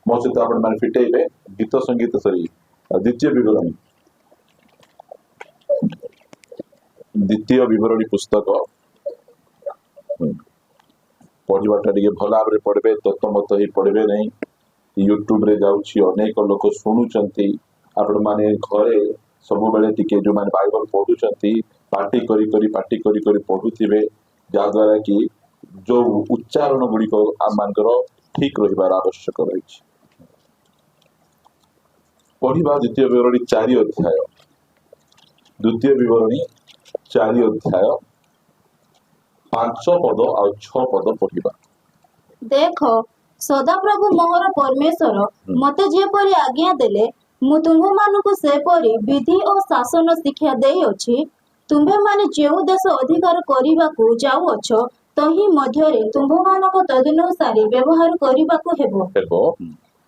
मो सहित आपण माने फिटेबे गीत संगीत सरी द्वितीय विवरणी पुस्तक पढ़ाटा टे भल भाव में पढ़े तत्मत ही पढ़े नहीं यूट्यूब रे जाऊँगी अनेक लोक शुणुंट आपण मैंने घरे सब बेले टिके जो मैंने बाइबल पढ़ुंट पार्टी करी पढ़ुवे जहाद्वारा कि जो उच्चारण गुड़िक आम ठीक रही आवश्यक रही पढ़ा द्वितीय विवरणी 4 अध्याय द्वितीय विवरणी 4 अध्याय 5 पद और 6 पद पढ़ा देख सदाप्रभु मोहर परमेश्वर मते जेपरि आज्ञा देले मु तुम्भ मानकु सेपरि विधि और शासन शिक्षा देई अछि तुम्भे माने जेउ देश अधिकार करिबाकु जाउ अछ तही मध्यरे तुम्भ मानक तदनुसारी व्यवहार करिबाकु हेबो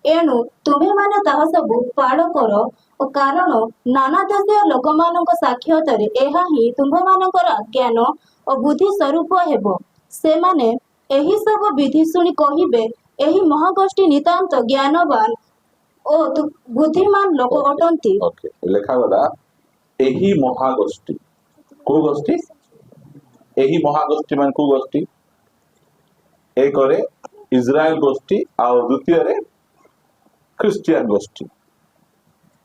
एणु तुम्भे माने ताहा सब पाड़ कर ओ कारण नाना देशीय लोक मानक साक्षातरे एहा ही तुम्भ मानकर ज्ञान और बुद्धि स्वरूप हेबो से माने एही सब विधि सुनी कहिबे एही महागोष्ठी नितांत ज्ञानवान ओ बुद्धिमान लोक अटंती ओके लेखा गला एही महागोष्ठी को गोष्ठी एही महागोष्ठी मान को गोष्ठी एक रे इजराइल गोष्ठी और द्वितीय रे क्रिश्चियन गोष्ठी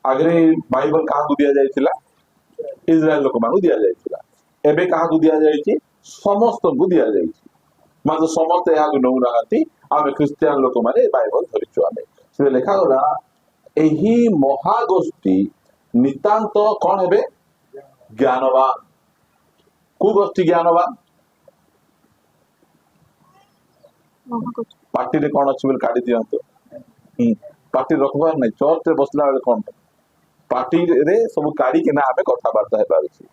आगे बाइबल कहा दिया जाइथिला इजराइल लोक मानु दिया जाइथिला एबे कहा दिया जाइछि समस्त को दिया जाइछि मात्र समस्त या नौ नाहांती आमे क्रिश्चियन लोक माने बाइबल धरिछु आमे से लेखा गला एही महागोष्ठी नितांत कौन हेबे ज्ञानवान को गोष्ठी ज्ञानवान पार्टी रे कौन अछि बोल काढी दियंतो पार्टी रखबार नहीं चर्च रे बसला बेले कौन पार्टी रे सब काढी के ना आमे कथा बार्ता हेबार अछि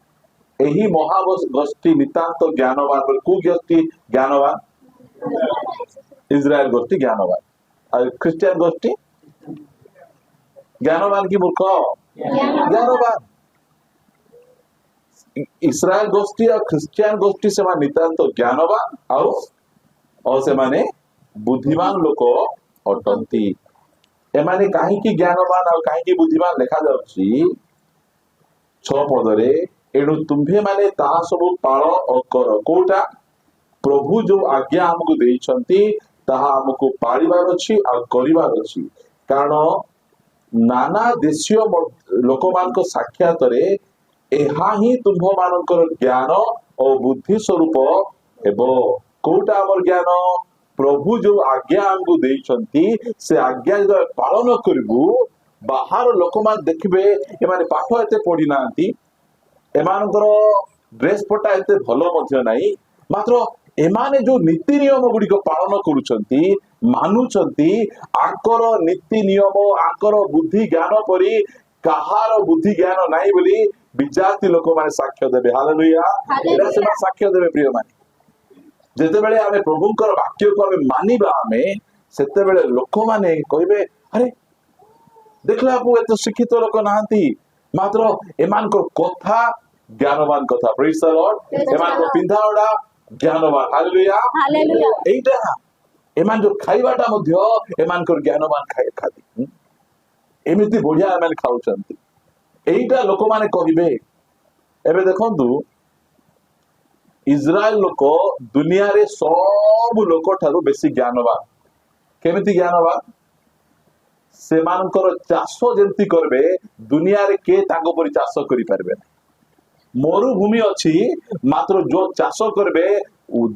एही महागोष्ठी नितांत ज्ञानवान बोल को गोष्ठी ज्ञानवान इजराइल गोष्ठी ज्ञानवान और क्रिश्चियन गोष्ठी ज्ञानवान की मूर्ख ज्ञानवान इस्राएल गोष्ठी और क्रिश्चियन गोष्ठी से नितांत ज्ञानवान और से माने बुद्धिमान लोक अटंती एमाने कहीं ज्ञानवान और कहीं बुद्धिमान लिखा जाउछि 6 पदरे एणु तुम्भे माने ताहा सब पाळ और कर कोटा प्रभु जो आज्ञा हमको देइछंती ताहा हमको पाळिबार अछि और करिबार अछि कारण नाना देशीय लोक मान को साक्षात रे एहा ही तुम्भ मानकर ज्ञान और बुद्धि स्वरूप हेबो कोटा हमर ज्ञान प्रभु जो आज्ञा हमको देइछंती से आज्ञा जब पालन करबू बाहर लोक मान देखबे ए माने पाठ एते पढी नांती एमानकर ड्रेस पटा एते भलो मध्य नाही मात्र एमाने जो नीति नियम गुडी को पालन करूछंती मानुछंती आकर नीति नियम आकर बुद्धि ज्ञान परी कहार बुद्धि ज्ञान नाही बोली विजाति लोक माने साक्ष्य देबे हालेलुया एरा से साक्ष्य देबे प्रिय माने जेते बेले आमे प्रभुकर वाक्य को आमे मानिबा आमे सेते बेले लोक माने कहिबे अरे देखला आपु एत शिक्षित लोक नाहंती मात्र एमान को कथा ज्ञानवान कथा प्रेज द लॉर्ड एमान को पिंधावडा ज्ञानवान हालेलुया हालेलुया एटा एमान जो खाइबाटा मध्य एमान को ज्ञानवान खाती एमिति बढ़िया एमान खाउचंती एटा लोक माने कहिबे एबे देखंतु इजराइल लोक दुनिया रे सब लोक ठारू बेसी ज्ञानवान केमिति ज्ञानवान से मानकर चाष जेंती करबे दुनिया रे के तांगो परि चाष करि परबे मरुभूमि अछि मात्र जो चाष करबे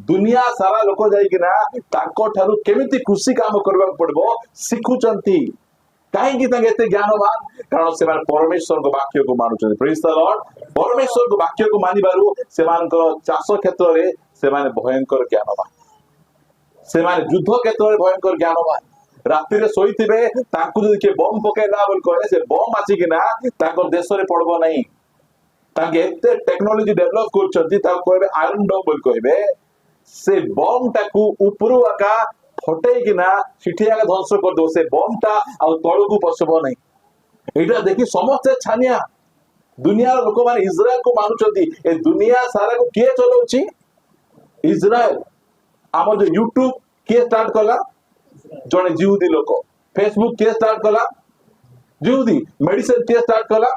दुनिया सारा लोक जाई कि ना ताको ठारू केमिति कृषि काम करबा पड़बो सिखुचंती काहे कि तांगे एते ज्ञानवान कारण से मान परमेश्वर को वाक्य को मानुचंती प्रेज द लॉर्ड परमेश्वर को वाक्य को मानिबारु से मानकर चाष क्षेत्र रे से माने भयंकर ज्ञानवान से माने युद्ध क्षेत्र रे भयंकर ज्ञानवान राति रे सोईथिबे तांकु जदि के बम पकेला बोल कहले से बम आसी कि ना तांकर देश रे पड़बो नहीं तांगे एते टेक्नोलॉजी डेवलप करचंती ता कहबे आयरन डोम बोल कहबे से बम टाकू उपरु आका फटे कि ना सिठी आका ध्वंस कर दो से बम टा आ तळकू पसबो नहीं एटा देखि समस्त छानिया दुनिया लोक माने इजराइल को मानुचंती ए दुनिया सारा को के चलाउची इजराइल आम जो यूट्यूब के स्टार्ट कला जने जिहुदी लोक फेसबुक किए स्टार्ट कला जिहुदी मेडिसिन किए स्टार्ट कला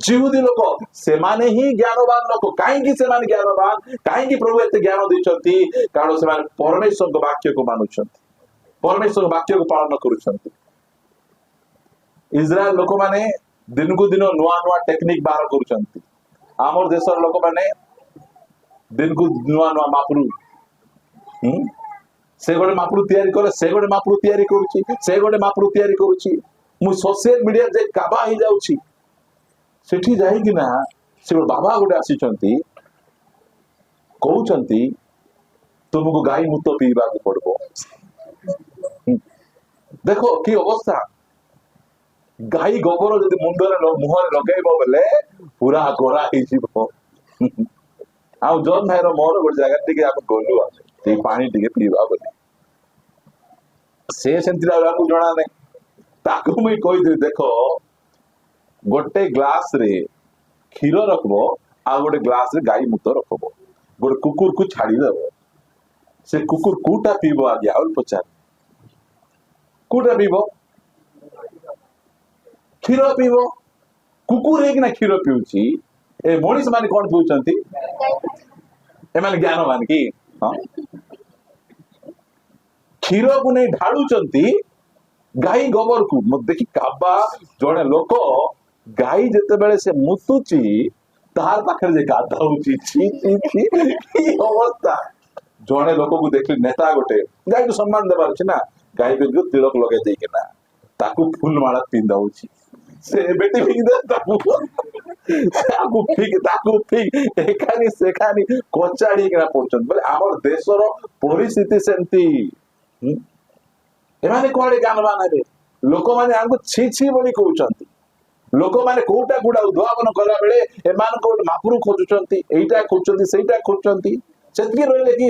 जिहुदी लोक सेमाने ही ज्ञानवान लोक कहीं सेमाने ज्ञानवान कहीं प्रभु एते ज्ञान देइछंती कारण सेमाने परमेश्वर को वाक्य को मानुछंती परमेश्वर वाक्य को पालन करुछंती इजराइल लोक माने दिन को दिन नुआ नुआ टेक्निक बाहर करुछंती आमर देशर लोक माने दिन को नुआ नुआ मापरू से गोटे मापरू तैयारी करे से गोटे मापरू तैयारी करूची से गोटे मापरू तैयारी करूची मु सोशल मीडिया जे काबा ही जाउची सेठी जाई कि ना से बाबा गोटे आसीचंती कहउचंती तुमको गाई मुतो पीबा को पड़बो देखो की अवस्था गाई गोबर जदि मुंडरे मुहरे लगेबो बेले पूरा गोरा ही जीवो आ जॉन भाई रो मोर गोटे जगह टिके आप गोलु आसे पानी टिके पीबा बोली से सेंतिरा को जणा नै ताकू मुई कहि देखो गोटे ग्लास रे क्षीर रखबो आ गोटे ग्लास रे गाई मूत्र रखबो गोटे कुकुर को छाड़ी देबो से कुकुर कोटा पीबो आगे और पचार कोटा पीबो क्षीर पीबो कुकुर एक ना क्षीर पीउची ए मनीष माने कोन पीउचंती ए माने ज्ञानवान की हां क्षीर को नहीं ढाळुचंती गाई गोबर को मत देखि काबा जणे लोक गाई जते बेले से मुतुची तार पाखरे जे गाधाउची छी छी छी की अवस्था जणे लोक को देखि नेता गोटे गाई को सम्मान देबार छी ना गाई को तिलक लगे देई के ना ताकू फूल माला पिंदाउची से बेटी फिक दे ताकू फिक एखानी सेखानी कोचाड़ी के ना पड़चन बोले हमर देशर परिस्थिति सेंती एमाने कोडे ज्ञानवान हेबे लोक माने आंगु छी छी बोली कहउचंती लोक माने कोटा गुडा उद्भावन कला बेले एमान को मापुरु खोजुचंती एइटा खोजुचंती सेइटा खोजुचंती सेतकी रहले कि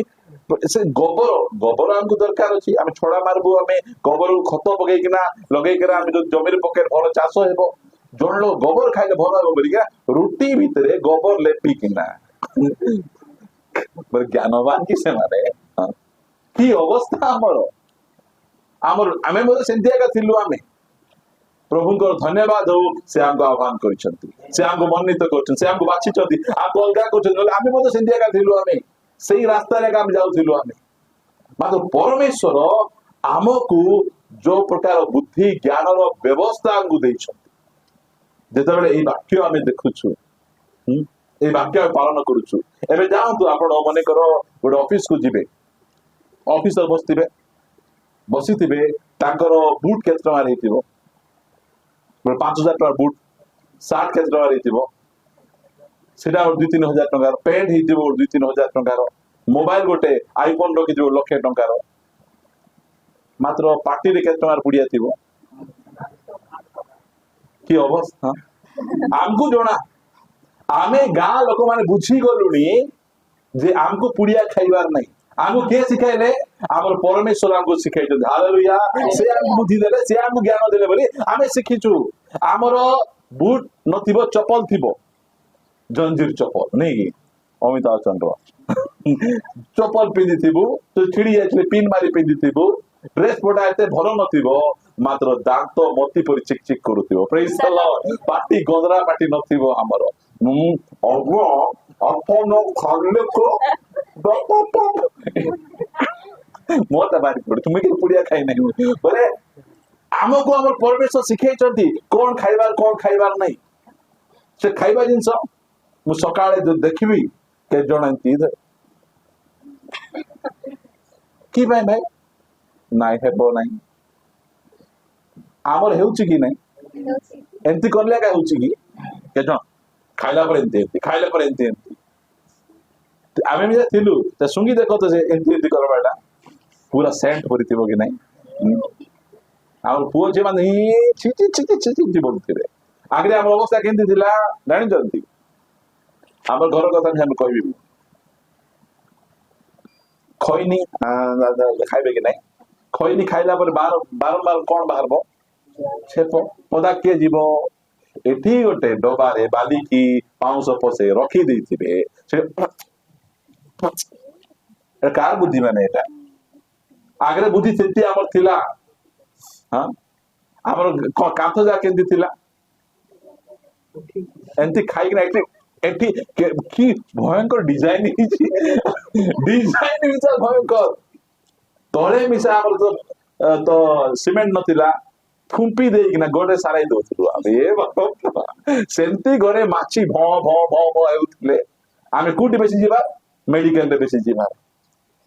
से गोबर गोबर आंगु दरकार अछि आमे छोड़ा मारबो आमे गोबर खत पगै किना लगै केरा आमे जो जमीर पके भलो चाष हेबो जोन लो गोबर खाइले भलो हेबो बोलिका रुटी भितरे गोबर लेपी किना पर ज्ञानवान कि से माने की अवस्था हमर आमर आमे मोर सेंतिया का थिलु आमे प्रभु को धन्यवाद हो से हमको आह्वान करिसंती से हमको मन्नित करछन से हमको बाछिचंती आपको अलगा करछन आमे मोर सेंतिया का थिलु आमे सही रास्ता रे काम जाउथिलु आमे मात्र परमेश्वर आमको जो प्रकार बुद्धि ज्ञान रो व्यवस्था हमको दैछंती जेतबेले ए वाक्य आमे देखुछु ए वाक्य पालन करूछु एबे जाउतु आपण मने करो गोटे ऑफिस को जिबे ऑफिसर बसतिबे बसीथिबे तांकर बूट केते टका रहिथिबो 5000 टका बूट सार्ट केते टका रहिथिबो सेटा 2-3 हजार टका पेंट हिथिबो 2-3 हजार टका मोबाइल गोटे आईफोन रखिथिबो लाख टका मात्र पार्टी रे केते टका पुडिया थिबो की अवस्था आमको जोना आमे गा लोक माने बुझी गलुनी जे आमको पुडिया खाइबार नहीं आमको के सिखाइले हमर परमेश्वर हमको सिखाइतो हालेलुया से हम बुद्धि देले से हम ज्ञान देले बोली आमे सिखिचु हमर बूट नथिबो चप्पल थिबो जंजीर चप्पल नहीं अमिताभ चंद्र चप्पल पिंदी थिबो तो छिड़ी जाइले पिन मारी पिंदी थिबो ड्रेस पोटा एते भलो नथिबो मात्र दांत मोती पर चिक चिक करूथिबो praise the Lord party Godhra party नथिबो हमर अगो अपन खाले को मोता बारी पड़े तुम्हें के पुड़िया खाई नहीं बोले हमको हमर परमेश्वर सिखाई चंती कौन खाइबार नहीं से खाइबा जिंस मु सकाळे जो देखिबी के जणंती की भाई नाइ हेबो नहीं आमर हेउची की नहीं एंती करले का हेउची की के जण खाइला पर एंती खाइला पर एंती आमे भी थिलु त सुंगी देखो तो से एंती एंती करबाडा पूरा सेंट परिथिबो कि नहीं आउर पुओ जे माने छी छी छी छी छी बोलथिबे आगरे हम अवस्था केंती थिला जानि जंती हमर घर कथा हम कहबी खइनी खाइबे कि नहीं खइनी खाइला पर बारंबार कोन बाहरबो छेपो पदा के जीवो एठी गोटे डबारे बाली की पाउस पसे रखी देथिबे से कार बुद्धि माने एटा आगरे बुद्धि सेती हमर थिला हां ଆମର କାନ୍ଥ ଯା କେମିତି ଥିଲା ଏମିତି ଖାଇକିନା ଏଠି ଏଠି କି ଭୟଙ୍କର ଡିଜାଇନ ହେଇଛି ଡିଜାଇନ ମିଶା ଭୟଙ୍କର ତଳେ ମିଶା ଆମର ତ ସିମେଣ୍ଟ ନଥିଲା ଫୁମ୍ପି ଦେଇକିନା ଗୋଡେ ସାରାଇ ଦଉଥିଲୁ ଆମେ ସେମିତି ଘରେ ମାଛି ଭ ଭ ଭ ଭ ହେଉଥିଲେ ଆମେ କୋଉଠି ବେଶୀ ଯିବା ମେଡିକାଲରେ ବେଶୀ ଯିବା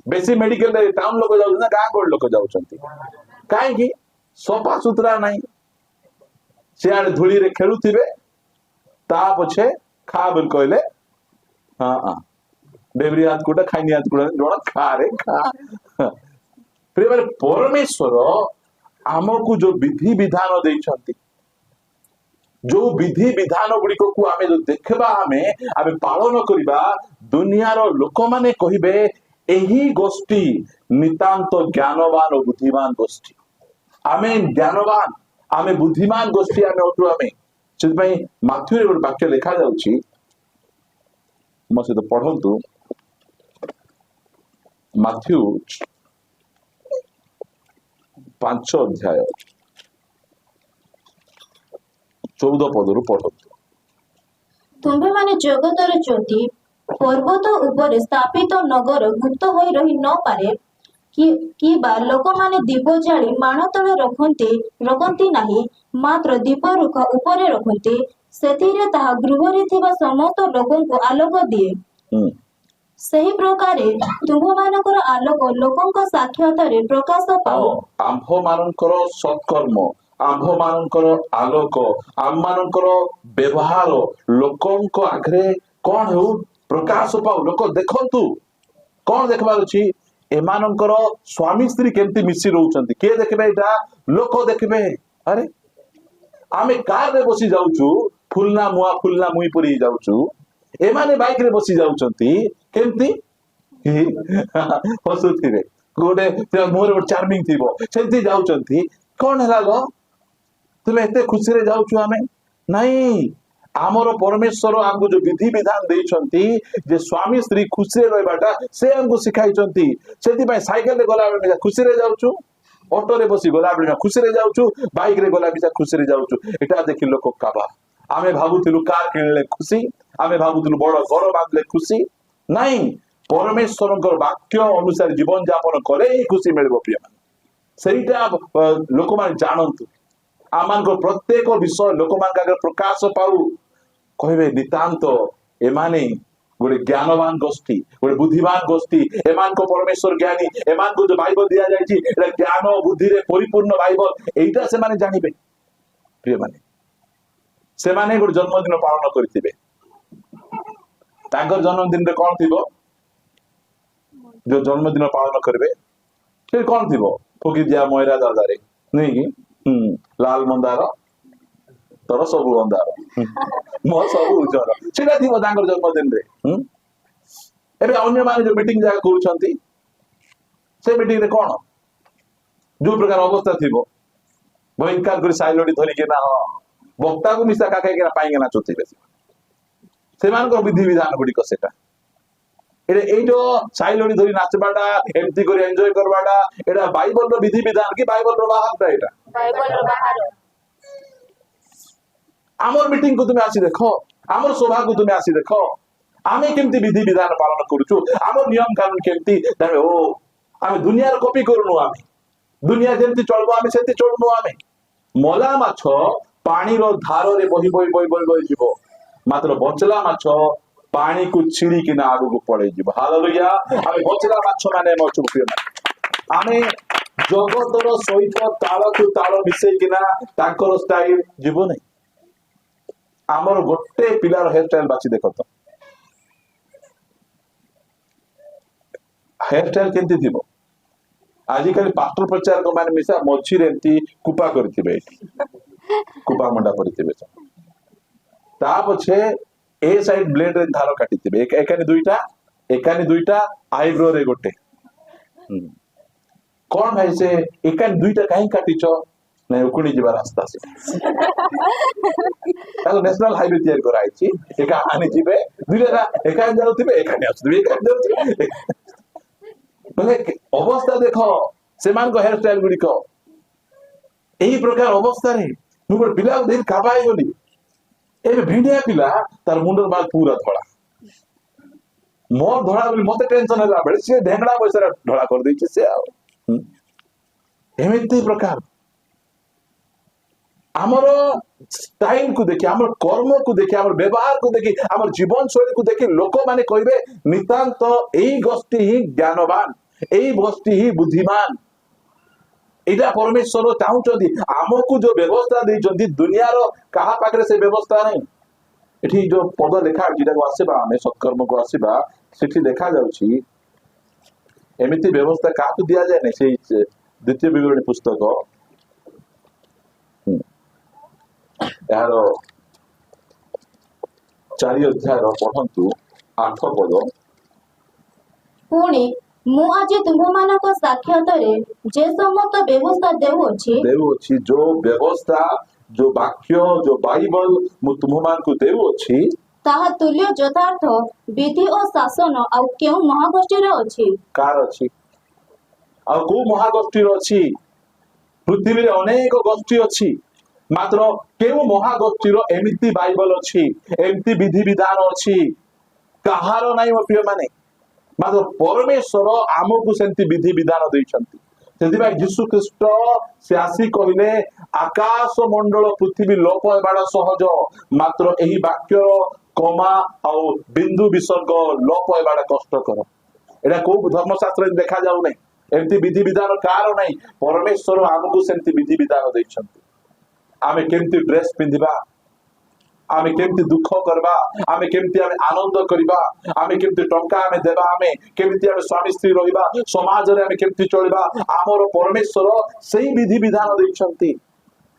ବେଶୀ ମେଡିକାଲରେ ଟାଉନ ଲୋକ ଯାଉଛନ୍ତି ନା ଗାଁ ଗହଳି ଲୋକ ଯାଉଛନ୍ତି କାହିଁକି ସଫା ସୁତରା ନାହିଁ ସିଆଡେ ଧୂଳିରେ ଖେଳୁଥିବେ ତା ପଛେ ଖା ବୋଲି କହିଲେ ହଁ ହଁ ଡେବରି ହାତ କୋଟା ଖାଇନି ହାତ କୋଟା ଜଣ ଖା ରେ ଖା ପ୍ରିୟ ପରମେଶ୍ୱର ଆମକୁ ଯୋଉ ବିଧି ବିଧାନ ଦେଇଛନ୍ତି ଯୋଉ ବିଧି ବିଧାନ ଗୁଡିକକୁ ଆମେ ଯୋଉ ଦେଖିବା ଆମେ ପାଳନ କରିବା ଦୁନିଆର ଲୋକମାନେ କହିବେ ଏହି ଗୋଷ୍ଠୀ ନିତାନ୍ତ ଜ୍ଞାନବାନ ଓ ବୁଦ୍ଧିମାନ ଗୋଷ୍ଠୀ ଆମେ ଜ୍ଞାନବାନ ଆମେ ବୁଦ୍ଧିମାନ ଗୋଷ୍ଠୀ ଆମେ ଅଟୁ ଆମେ ସେଥିପାଇଁ ମାଥ୍ୟୁରେ ଗୋଟେ ବାକ୍ୟ ଲେଖା ଯାଉଛି ମୋ ସହିତ ପଢନ୍ତୁ ମାଥ୍ୟୁ 5 ଅଧ୍ୟାୟ 14 ପଦରୁ ପଢନ୍ତୁ ତୁମ୍ଭେମାନେ ଜଗତର ଜ୍ୟୋତି ପର୍ବତ ଉପରେ ସ୍ଥାପିତ ନଗର ଗୁପ୍ତ ହୋଇ ରହି ନ ପାରେ କିବା ଲୋକମାନେ ଦୀପ ଜାଳି ମାଣ ତଳେ ରଖନ୍ତି ନାହିଁ ମାତ୍ର ଦୀପ ରୁଖ ଉପରେ ରଖନ୍ତି ସେଥିରେ ତାହା ଗୃହରେ ଥିବା ସମସ୍ତ ଲୋକଙ୍କୁ ଆଲୋକ ଦିଏ ସେହି ପ୍ରକାରେ ତୁମ୍ଭମାନଙ୍କର ଆଲୋକ ଲୋକଙ୍କ ସାକ୍ଷାତରେ ପ୍ରକାଶ ପାଉ ଆମ୍ଭ ମାନଙ୍କର ସତ୍କର୍ମ ଆମ୍ଭ ମାନଙ୍କର ଆଲୋକ ଆମ ମାନଙ୍କର ବ୍ୟବହାର ଲୋକଙ୍କ ଆଗରେ କଣ ହେଉ ପ୍ରକାଶ ପାଉ ଲୋକ ଦେଖନ୍ତୁ କଣ ଦେଖିବାର ଅଛି ଏମାନଙ୍କର ସ୍ୱାମୀ ସ୍ତ୍ରୀ କେମିତି ମିଶି ରହୁଛନ୍ତି କିଏ ଦେଖିବେ ଏଇଟା ଲୋକ ଦେଖିବେ ଆରେ ଆମେ କାରରେ ବସି ଯାଉଛୁ ଫୁଲନା ମୁଇଁ ପରି ଯାଉଛୁ ଏମାନେ ବାଇକ ରେ ବସି ଯାଉଛନ୍ତି କେମିତି ହସୁଥିବେ ଗୋଟେ ମୁହଁରେ ଗୋଟେ ଚାର୍ମିଂ ଥିବ ସେମିତି ଯାଉଛନ୍ତି କଣ ହେଲା ଗो ତୁମେ ଏତେ ଖୁସିରେ ଯାଉଛୁ ଆମେ ନାଇଁ ଆମର ପରମେଶ୍ୱର ଆମକୁ ଯୋଉ ବିଧି ବିଧାନ ଦେଇଛନ୍ତି ଯେ ସ୍ୱାମୀ ସ୍ତ୍ରୀ ଖୁସିରେ ରହିବାଟା ସେ ଆମକୁ ଶିଖାଇଛନ୍ତି ସେଥିପାଇଁ ସାଇକେଲରେ ଗଲାବେଳେ ଖୁସିରେ ଯାଉଛୁ ଅଟୋରେ ବସି ଗଲାବେଳେ ଖୁସିରେ ଯାଉଛୁ ବାଇକ ରେ ଗଲା ବି ଖୁସିରେ ଯାଉଛୁ ଏଟା ଦେଖି ଲୋକ କାବା ଆମେ ଭାବୁଥିଲୁ କାର କିଣିଲେ ଖୁସି ଆମେ ଭାବୁଥିଲୁ ବଡ ଘର ବାନ୍ଧିଲେ ଖୁସି ନାଇଁ ପରମେଶ୍ୱରଙ୍କର ବାକ୍ୟ ଅନୁସାରେ ଜୀବନ ଯାପନ କଲେ ହିଁ ଖୁସି ମିଳିବ ପ୍ରିୟ ସେଇଟା ଲୋକମାନେ ଜାଣନ୍ତୁ ଆମମାନଙ୍କ ପ୍ରତ୍ୟେକ ବିଷୟ ଲୋକମାନଙ୍କ ଆଗରେ ପ୍ରକାଶ ପାଉ କହିବେ ନିତାନ୍ତ ଏମାନେ ଗୋଟେ ଜ୍ଞାନବାନ ଗୋଷ୍ଠୀ ଗୋଟେ ବୁଦ୍ଧିମାନ ଗୋଷ୍ଠୀ ଏମାନଙ୍କ ପରମେଶ୍ୱର ଜ୍ଞାନୀ ଏମାନଙ୍କୁ ଯୋଉ ବାଇବଲ ଦିଆଯାଇଛି ଏଟା ଜ୍ଞାନ ବୁଦ୍ଧିରେ ପରିପୂର୍ଣ୍ଣ ବାଇବଲ ଏଇଟା ସେମାନେ ଜାଣିବେ ପ୍ରିୟମାନେ ସେମାନେ ଗୋଟେ ଜନ୍ମଦିନ ପାଳନ କରିଥିବେ ତାଙ୍କର ଜନ୍ମଦିନରେ କଣ ଥିବ ଯୋଉ ଜନ୍ମଦିନ ପାଳନ କରିବେ ସେ କଣ ଥିବ ଫୁକି ଦିଆ ମୟରା ଦାଦାରେ ନୁହେଁ କି ଲାଲ ମନ୍ଦାର ତୋର ସବୁ ଅନ୍ଧାର ମୋ ସବୁ ଉଜ୍ଜଳ ସେଟା ଥିବ ତାଙ୍କର ଜନ୍ମଦିନରେ ଏବେ ଅନ୍ୟମାନେ ଯୋଉ ମିଟିଂ ଯାହା କରୁଛନ୍ତି ସେ ମିଟିଂରେ କଣ ଯୋଉ ପ୍ରକାର ଅବସ୍ଥା ଥିବ ବହିଷ୍କାର କରି ସାଇଲଟି ଧରିକିନା ବକ୍ତାକୁ ମିଶା କାକାଇକିନା ପାଇକି ନାଚୁଥିବେ ସେମାନଙ୍କର ବିଧି ବିଧାନ ଗୁଡିକ ସେଟା ଏଇଟା ସାଇଲଟି ଧରି ନାଚବାଟା ଏମିତି କରି ଏନ୍ଜୟ କରବାଟା ଏଟା ବାଇବଲର ବିଧି ବିଧାନ କି ବାଇବଲର ବାହାରଟା ଏଇଟା ଆମର ମିଟିଂ କୁ ତୁମେ ଆସି ଦେଖ ଆମର ସଭାକୁ ତୁମେ ଆସି ଦେଖ ଆମେ କେମିତି ବିଧି ବିଧାନ ପାଳନ କରୁଛୁ ଆମର ନିୟମ କାନୁନ କେମିତି ଓ ଆମେ ଦୁନିଆର କପି କରୁନୁ ଆମେ ଦୁନିଆ ଯେମିତି ଚଳବ ଆମେ ସେମିତି ଚଳୁନୁ ଆମେ ମଲା ମାଛ ପାଣିର ଧାରରେ ବହି ବହି ବହି ବହି ବହି ଯିବ ମାତ୍ର ବଞ୍ଚଲା ମାଛ ପାଣିକୁ ଛିଡିକିନା ଆଗକୁ ପଳେଇଯିବ ହାଲେଲୁୟା ଆମେ ବଞ୍ଚଲା ମାଛ ମାନେ ଅଛୁ ପ୍ରିୟମାନେ ଆମେ ଜଗତର ସହିତ ତାଳକୁ ତାଳ ମିଶେଇକିନା ତାଙ୍କର ଷ୍ଟାଇଲ ଯିବ ନାହିଁ ଆମର ଗୋଟେ ପିଲାର ହେୟାର ଷ୍ଟାଇଲ ବାଛି ଦେଖ ତ ହେୟାର ଷ୍ଟାଇଲ କେମିତି ଥିବ ଆଜିକାଲି ପାଷ୍ଟର ପ୍ରଚାରକ ମାନେ ମିଶା ମଝିରେ ଏମିତି କୁପା କରିଥିବେ ଏଠି କୁପା ମଣ୍ଡା କରିଥିବେ ତା ପଛେ ए साइड ब्लेड रे धार काटिथिबे एकानी दुईटा आईब्रो रे गोटे कौन भाई से एकानी दुईटा काहे काटिचो नै उकुणी जिबा रास्ता से ताको नेशनल हाईवे तैयार कराइछि एका आनी जिबे दुईटा एकानी जाउथिबे एकानी आछथिबे एकानी जाउथिबे म्हणजे अवस्था देखो सेमान को हेयर स्टाइल गुडी को यही प्रकार अवस्था रे मु गोटे पिला को देख काबाई गली एबे भिंडिया पिला तार मुंडर बाल पूरा धड़ा मोर धड़ा बोली मते टेंशन होला बेले से ढेंगड़ा पैसा धड़ा कर दै से आ एमिति प्रकार आमर स्टाइल को देखि आमर कर्म को देखि आमर व्यवहार को देखि आमर जीवन शैली को देखि लोक माने कहबे नितांत एई गोष्ठी ही ज्ञानवान एई गोष्ठी ही बुद्धिमान एटा परमेश्वर चाहूचंदी आमको जो व्यवस्था देइचंदी दुनिया रो कहा पाखरे से व्यवस्था नहीं एठी जो पद लेखा जेटा को आसीबा हमें सत्कर्म को आसीबा सेठी देखा जाउची एमिति व्यवस्था काकु दिया जाय नै से द्वितीय विवरणी पुस्तक यार 4 अध्याय पढ़ंतु 8 पद पुणी मु आज तुम्हानक साक्षातरे जे समस्त व्यवस्था देउछि जो व्यवस्था जो वाक्य जो बाइबल मु तुम्हान को देउछि ताहा तुल्य यथार्थ विधि और शासन आ केउ महागोष्ठी रे अछि कार अछि आ को महागोष्ठी रे अछि पृथ्वी रे अनेक गोष्ठी अछि मात्र केउ महागोष्ठी रो एमिति बाइबल अछि एमिति विधि विधान अछि कहारो नाही प्रिय माने मात्र परमेश्वर आमको सेंती विधि विधान दैछंती सेदिबा यीशु ख्रीष्ट से आसी कहिले आकाश मंडल पृथ्वी लोप हेबाडा सहज मात्र एही वाक्य कमा आ बिंदु विसर्ग लोप हेबाडा कष्टकर एटा को धर्मशास्त्र देखा जाउ नै एमती विधि विधान कार नै परमेश्वर आमको सेंती विधि विधान दैछंती आमे केमती ड्रेस पिंधिबा आमे केमती दुख करबा आमे केमती आमे आनंद करबा आमे केमती टंका आमे देबा आमे केमती आमे स्वामी स्त्री रहिबा समाज रे आमे केमती चलिबा आमर परमेश्वर सेही विधि विधान दैछंती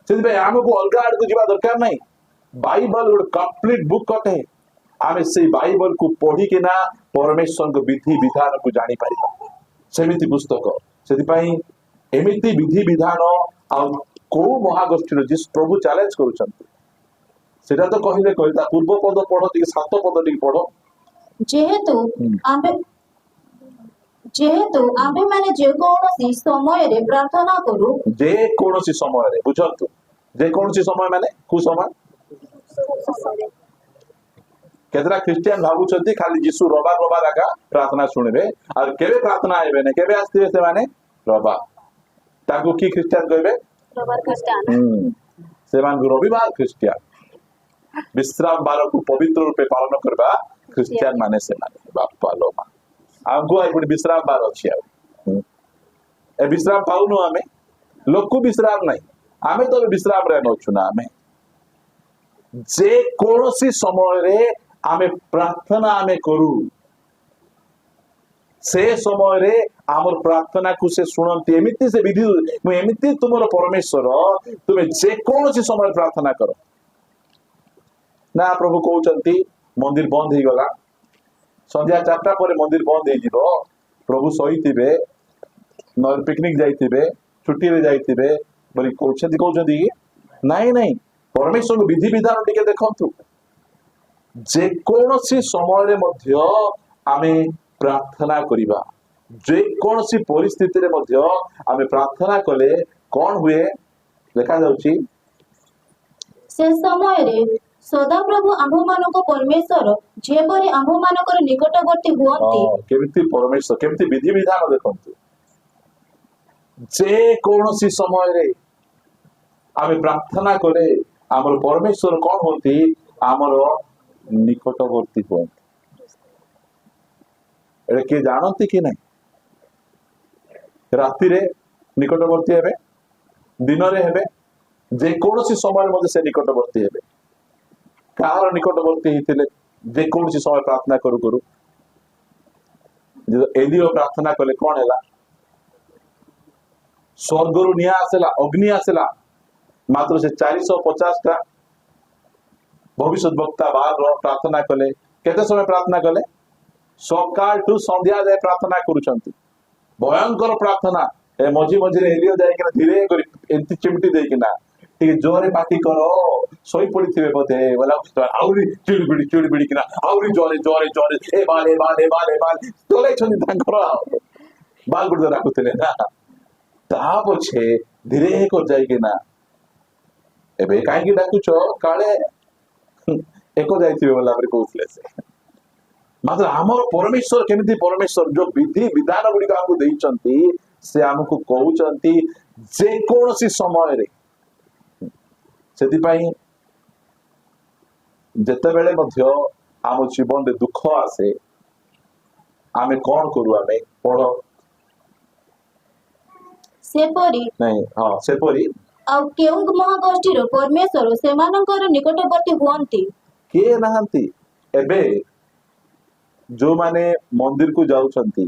सेदिबे आमको अलगा आड़ को जिबा दरकार नै बाइबल एक कंप्लीट बुक कटे आमे सेही बाइबल को पढ़ी के ना परमेश्वर को विधि विधान को जानि परिबा सेमिति पुस्तक सेदि पई एमिति विधि विधान आ को महागोष्ठी जिस प्रभु चैलेंज करूछंती सेटा तो कहिले कहता पूर्व पद पढ़ो टिके 7 पद टिके पढ़ो जेहेतु आम्भे माने जे कोनोसी समय रे प्रार्थना करू जे कोनोसी समय रे बुझंतु जे कोनोसी समय माने कु समय केतरा क्रिश्चियन भाबुचंती खाली यीशु रबार आगा प्रार्थना सुनिबे और केबे प्रार्थना आइबे ने केबे आस्थिबे से माने रबा ताकू की क्रिश्चियन कहबे रबार क्रिश्चियन से मान रविवार क्रिश्चियन विश्राम बार को पवित्र रूपे पालन करबा क्रिश्चियन माने से माने बापा लो मा हमको आई गुड विश्राम बार अछि ए विश्राम पाउनु हमें लोक को विश्राम नहीं हमें तो विश्राम रे नछु ना हमें जे कोनोसी समय रे हमें प्रार्थना हमें करू से समय रे आमर प्रार्थना को से सुनंती एमिति से विधि मु एमिति तुमरो परमेश्वर तुमे जे कोनोसी समय प्रार्थना करो ना प्रभु कहउचंती मंदिर बंद ही गला संध्या 4टा पर मंदिर बंद ही जीवो प्रभु सहितिबे न पिकनिक जाइतिबे छुट्टी रे जाइतिबे बली कहउचंती नहीं नहीं परमेश्वर को विधि विधान टिके देखंतु जे कोनोसी समय रे मध्य आमे प्रार्थना करिबा जे कोनोसी परिस्थिति रे मध्य आमे प्रार्थना कले कोन हुए देखा जाउची से समय रे सदा प्रभु आम्भ मानको परमेश्वर जेपरि आम्भ मानकर निकटवर्ती हुअंती केमिति परमेश्वर केमिति विधि विधान देखंतु जे कोनोसी समय रे आमे प्रार्थना करे हमर परमेश्वर कोन होती हमर निकटवर्ती हुअंती एरे के जानंती कि नहीं राति रे निकटवर्ती हेबे दिन रे हेबे जे कोनोसी समय मध्ये से निकटवर्ती हेबे कार निकटवर्ती हिथिले जे कोनोसी समय प्रार्थना करू करू जे एलियो प्रार्थना कले कोन हैला स्वर्गरु निया आसेला अग्नि आसेला मात्र से 450 टा भविष्य वक्ता बाहर प्रार्थना कले केते समय प्रार्थना कले सकाल टू संध्या जाए प्रार्थना करूछंती भयंकर प्रार्थना ए मझी मझी एलियो जाए कि धीरे करी एंती चिमटी दे कि ना ठीक जोरे पार्टी करो सोई पड़ी थिबे बोते बोला आउरी चिड़बिड़ी कि ना आउरी जोरे जोरे जोरे ए बाल तोले छनी तांकर बाल गुड राखुतले ना ता पछे धीरे को जाइए ना एबे कहीं डाकुच काले एक जाइए बोला कहते से मात्र आमर परमेश्वर केमिति परमेश्वर जो विधि विधान गुड़िक आमको देइचंती से आमको कहउचंती जे कोनोसी समय रे सेति जेतेबेले मध्य आम जीवन रे दुख आसे आमे कौन करू आमे पढ़ सेपरी नहीं हाँ सेपरी आउ केउं महागोष्ठीर परमेश्वर सेमानकर निकटवर्ती हुअन्ति किए नहांती एबे जो माने मंदिर को जाउछंती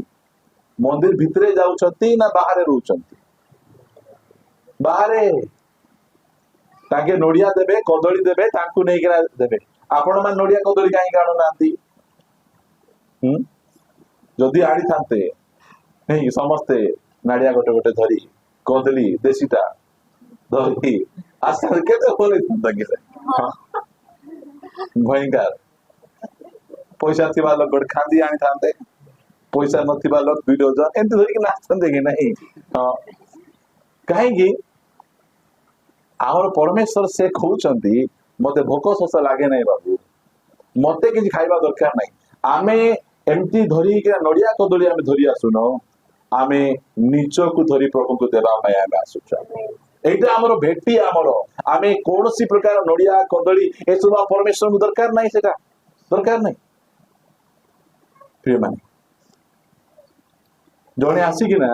मंदिर भितरे जाउछंती ना बाहरे रहउछंती बाहरे ताके नोडिया देबे कदली देबे तांकु नै केना देबे आपण मान नोडिया कदली काई काढो नांती जदी आड़ी थांते नहीं समस्ते नाडिया गोटे गोटे धरी कदली देसीटा धरी आस्ते केते होले थांता के भयंकर पैसा थिबा लोक गोटे खांदी आनी थांते पैसा नथिबा लोक 2 डजन एंत धरी के नाचते कि नहीं हां काहे कि आमर परमेश्वर से कहउचंती मते भोक शोष लागे नहीं बाबू मते किछि खाइबा दरकार नहीं आमे एमती धरी के नडिया कदली आमे धरी आसुनो आमे नीचो को धरी प्रभु को देबा पाए आमे आसुचा एटा हमर भेटी हमर आमे कोनोसी प्रकार नडिया कदली ए सब परमेश्वर को दरकार नहीं सेटा दरकार नहीं प्रिय माने जने आसी कि ना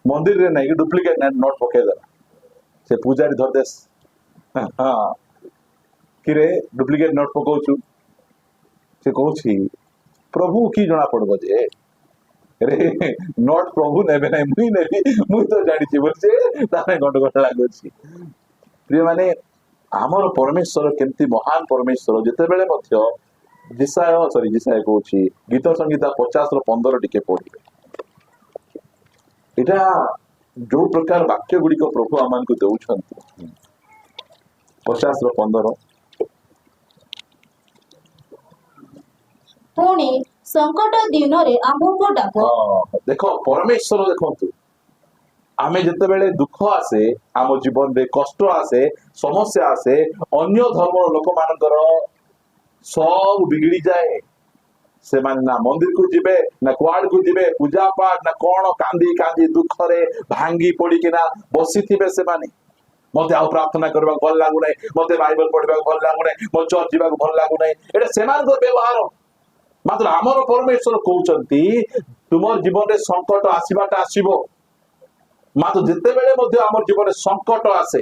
मंदिर रे नहीं डुप्लीकेट नोट पके दला से पूजारी धर देस हां किरे डुप्लीकेट नोट पकोछु से कहूछि प्रभु की जना पड़बो जे रे नोट प्रभु नेबे नै मुई नेबी मुई तो जानि छी बोलछे ताने गंड गंड लागोछि प्रिय माने हमर परमेश्वर केमती महान परमेश्वर जते बेले मध्य जिसाय कहूछि गीत संगीता 50 रो 15 टिके पढिबे एटा जो प्रकार वाक्य गुड़िक प्रभु आमान को देउछंती 50 रो 15 पुणी संकट दिन रे आम्भको डाक देखो परमेश्वर देखंतु आमे जते बेले दुख आसे आम जीवन रे कष्ट आसे समस्या आसे अन्य धर्म लोक मानकर सब बिगड़ी जाए से मान ना मंदिर को जिबे ना क्वाड को जिबे पूजा पाठ ना कोन कांदी कांदी दुख रे भांगी पड़ी के ना बसी थिबे से माने मते आ प्रार्थना करबा भल लागु नै मते बाइबल पढबा भल लागु नै मो चर्च जिबा भल लागु नै एटा सेमान को व्यवहार मात्र हमर परमेश्वर कहउचंती तुमर जीवन रे संकट आसीबाटा आसीबो मात्र जेते बेले मध्ये हमर जीवन रे संकट आसे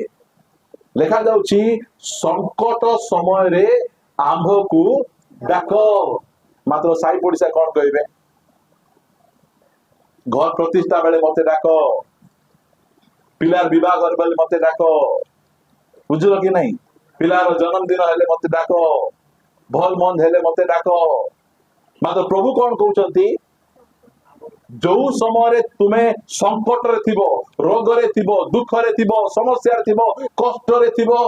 लेखा जाउची संकट समय रे आंभ को डाक मात्र साई पड़िसा कौन कहबे घर प्रतिष्ठा बेले मते डाक पिलार विवाह कर बेले मते डाक बुझलो कि नहीं पिलार जन्मदिन हेले मते डाक भल मन हेले मते डाक मात्र प्रभु कौन कहउचंती जो समय रे तुमे संकट रे थिबो रोग रे थिबो दुख रे थिबो समस्या रे थिबो कष्ट रे थिबो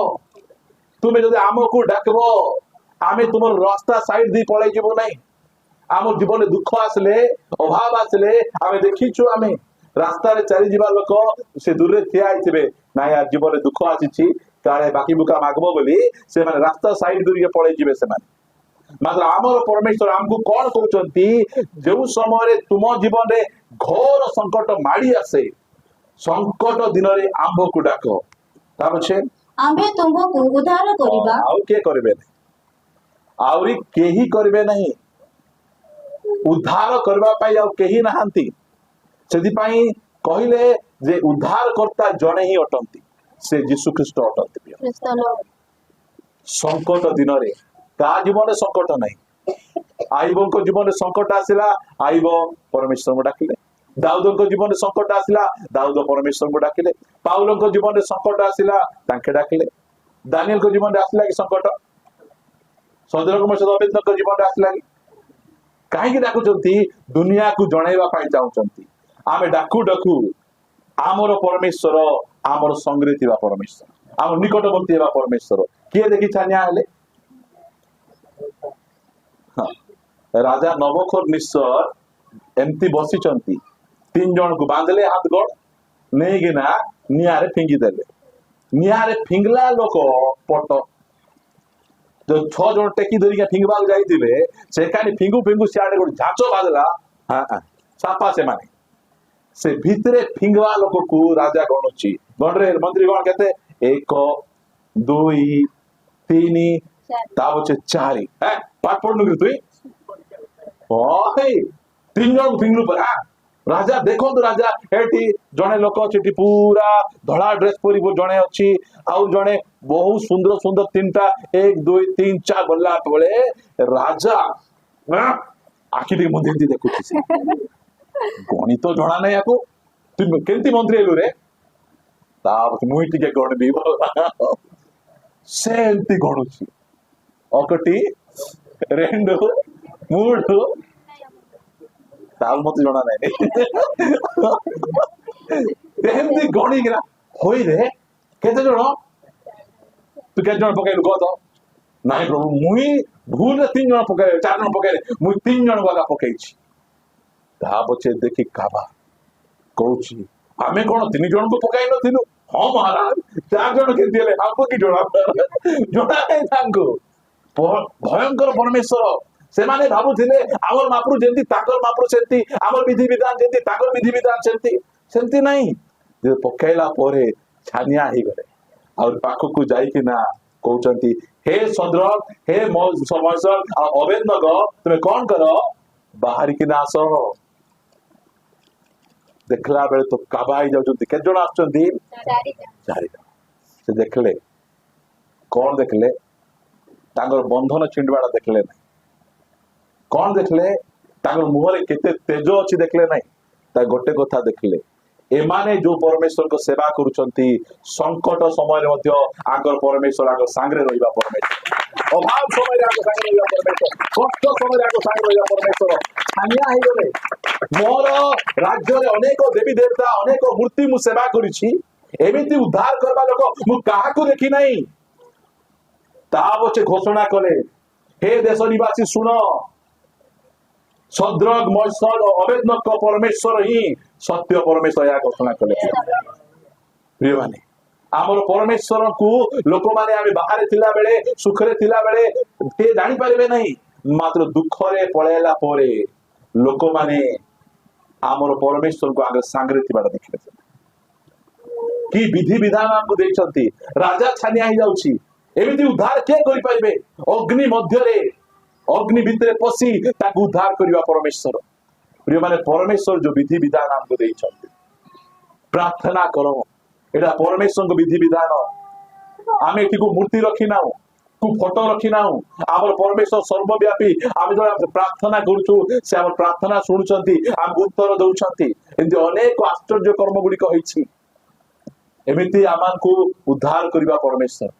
तुमे जदि आमको डाकबो आमे तुमर रास्ता साइड दी पळाई जीवो नहीं आम जीवन में दुख आसले अभाव आसले आमे देखिछु आमे रास्ता रे चली जीवा लोक से दूर रे थिया आइथिबे ना यार जीवन में दुख आसीछि काळे बाकी बुका मागबो बोली से माने रास्ता साइड दूर के पळाई जीवे से माने मात्र आमर परमेश्वर हमको कौन कहउचंती जो समय रे तुम जीवन रे घोर संकट माड़ी आसे संकट दिन रे आंभ को डाक ता पछे आम्भे तुमको उद्धार करिबा आउ के करबे आउरी केही करबे नहीं उद्धार करबा पाई आउ केही नहांती सेदि पाई कहिले जे उद्धार करता जणे ही अटंती से यीशु ख्रीष्ट अटंती संकट दिन रे ता जीवन संकट नहीं आईबो को जीवन संकट आसिला आईबो परमेश्वर को डाकिले दाऊद को जीवन संकट आसिला दाऊद परमेश्वर को डाकिले पाउल को जीवन संकट आसिला तांके डाकिले दानियल को जीवन आसिला कि संकट सदर को मसद अबेद को जीवन आसिला कि काहे कि डाकुचंती दुनिया को जणैबा पाई चाहुचंती आमे डाकू डाकू आमर परमेश्वर आमर संग्रह थिबा परमेश्वर आमर निकटवर्ती हेबा परमेश्वर किए देखि छानिया हेले राजा नबुकदनेस्सर एमती बसी 3 जन को बांधले हाथ गोड़ नहीं कि ना निआरे फिंगी देले निआरे फिंगला लोक पट जो 6 जन टेकी धरिका फिंगबाक जाइथिबे से कानी फिंगू फिंगू सियाडे गोटे झांचो बाजला हां सापा से माने से भितरे फिंगवा लोक को राजा गणुची गणरे मंत्री गण केते 1 2 3 ताबचे 4 पाठ पढनु तुई ओहे 3 जन फिंगलु पर राजा देखो तो राजा एटी जने लोक चिटी पूरा धड़ा ड्रेस परी जने अच्छी आउ जने बहुत सुंदर सुंदर 3टा 1 2 3 4 गला बेले राजा आखि दे मुंदे देखुची से गणित तो जणा नै याको तू केंती मंत्री हेलु रे ता मुई टिके गण भी सेंती गणुची ఒకటి 2 3 ताल मत जणा नै एमती गणी गिरा होई रे केते जण तू केते जण पकाइलु गो तो नाही प्रभु मुई भूल 3 जण पकाइ 4 जण पकाइ मुई 3 जण वाला पकाइछि ता बचे देखि काबा कहूछि आमे कोन 3 जण को पकाइ नथिलु हां महाराज 4 जण के दिले हमको की जणा जणा नै तांको भयंकर परमेश्वर से माने भाबुथिले आमर मापुर जेंती ताकर मापुर सेंती आमर विधि विधान जेंती ताकर विधि विधान सेंती सेंती नहीं जे पकाइला परे छानिया ही गले और पाखो को जाई कि ना कहउचंती हे सद्रक हे समयसर अवेदनग तुमे कोन करो बाहर कि ना आसो देखला बेले तो काबाई जाउचंती के जण आछंती चारिटा से देखले कोन देखले तांगर बंधन छिंडवाडा देखले नहीं कौन देखले तांगर मुहरे केते तेज अछि देखले नहीं ता गोटे कथा देखले एमाने जो परमेश्वर को सेवा करूचंती संकट समय रे मध्य आगर परमेश्वर आगर सांगरे रहिबा परमेश्वर अभाव समय रे आगर सांगरे रहिबा परमेश्वर कष्ट समय रे आगर सांगरे रहिबा परमेश्वर छानिया हे गले मोर राज्य रे अनेक देवी देवता अनेक मूर्ति मु सेवा करिछि एमिति उद्धार करबा लोक मु काहा को देखि नहीं ता बचे घोषणा कले हे देश निवासी सुनो सद्रक मयसर अवेदनक परमेश्वर ही सत्य परमेश्वर या घोषणा कले प्रिय माने आमर परमेश्वर को लोक माने आमे बाहर थिला बेले सुखरे थिला बेले ते जानि पारिबे नहीं मात्र दुख रे पळेला परे लोक माने आमर परमेश्वर को आगे सांगरे थिबाटा देखिले कि विधि विधान हमको देइछंती राजा छानिया ही जाउची एमिति उद्धार के करि पाइबे अग्नि मध्य रे अग्नि भितरे पसी ताकू उद्धार करिवा परमेश्वर प्रिय माने परमेश्वर जो विधि विधान हमको देइछंती प्रार्थना करो एटा परमेश्वर को विधि विधान आमे एठी को मूर्ति रखी नाउ को फोटो रखी नाउ आमर परमेश्वर सर्वव्यापी आमे जो प्रार्थना करूछु से आमर प्रार्थना सुनुचंती हम उत्तर दउछंती एंती अनेक आश्चर्य कर्म गुडी कहिछि एमिति आमान को उद्धार करिवा परमेश्वर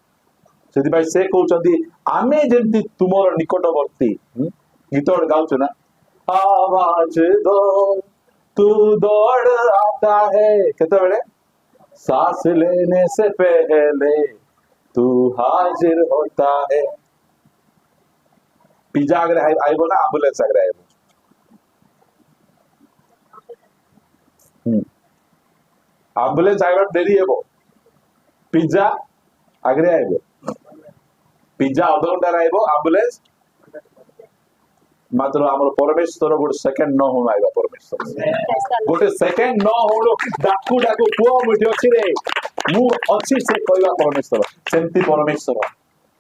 सेति भाई से कहउचंती आमे जेंती तुमर निकटवर्ती गीत गाउछ ना आवाज दो तू दौड़ आता है केते बेले सांस लेने से पहले तू हाजिर होता है पिज्जा अगर आइबो ना एम्बुलेंस अगर आइबो एम्बुलेंस आइबो देरी हेबो पिज्जा आगरे आइबो पिज्जा आधा घंटा आइबो एम्बुलेंस मात्र आमर परमेश्वर गोटे सेकेंड न हो आइबा परमेश्वर गोटे सेकेंड न हो डाकू डाकू पुओ मुठी अछि रे मु अछि से कहवा परमेश्वर सेंती परमेश्वर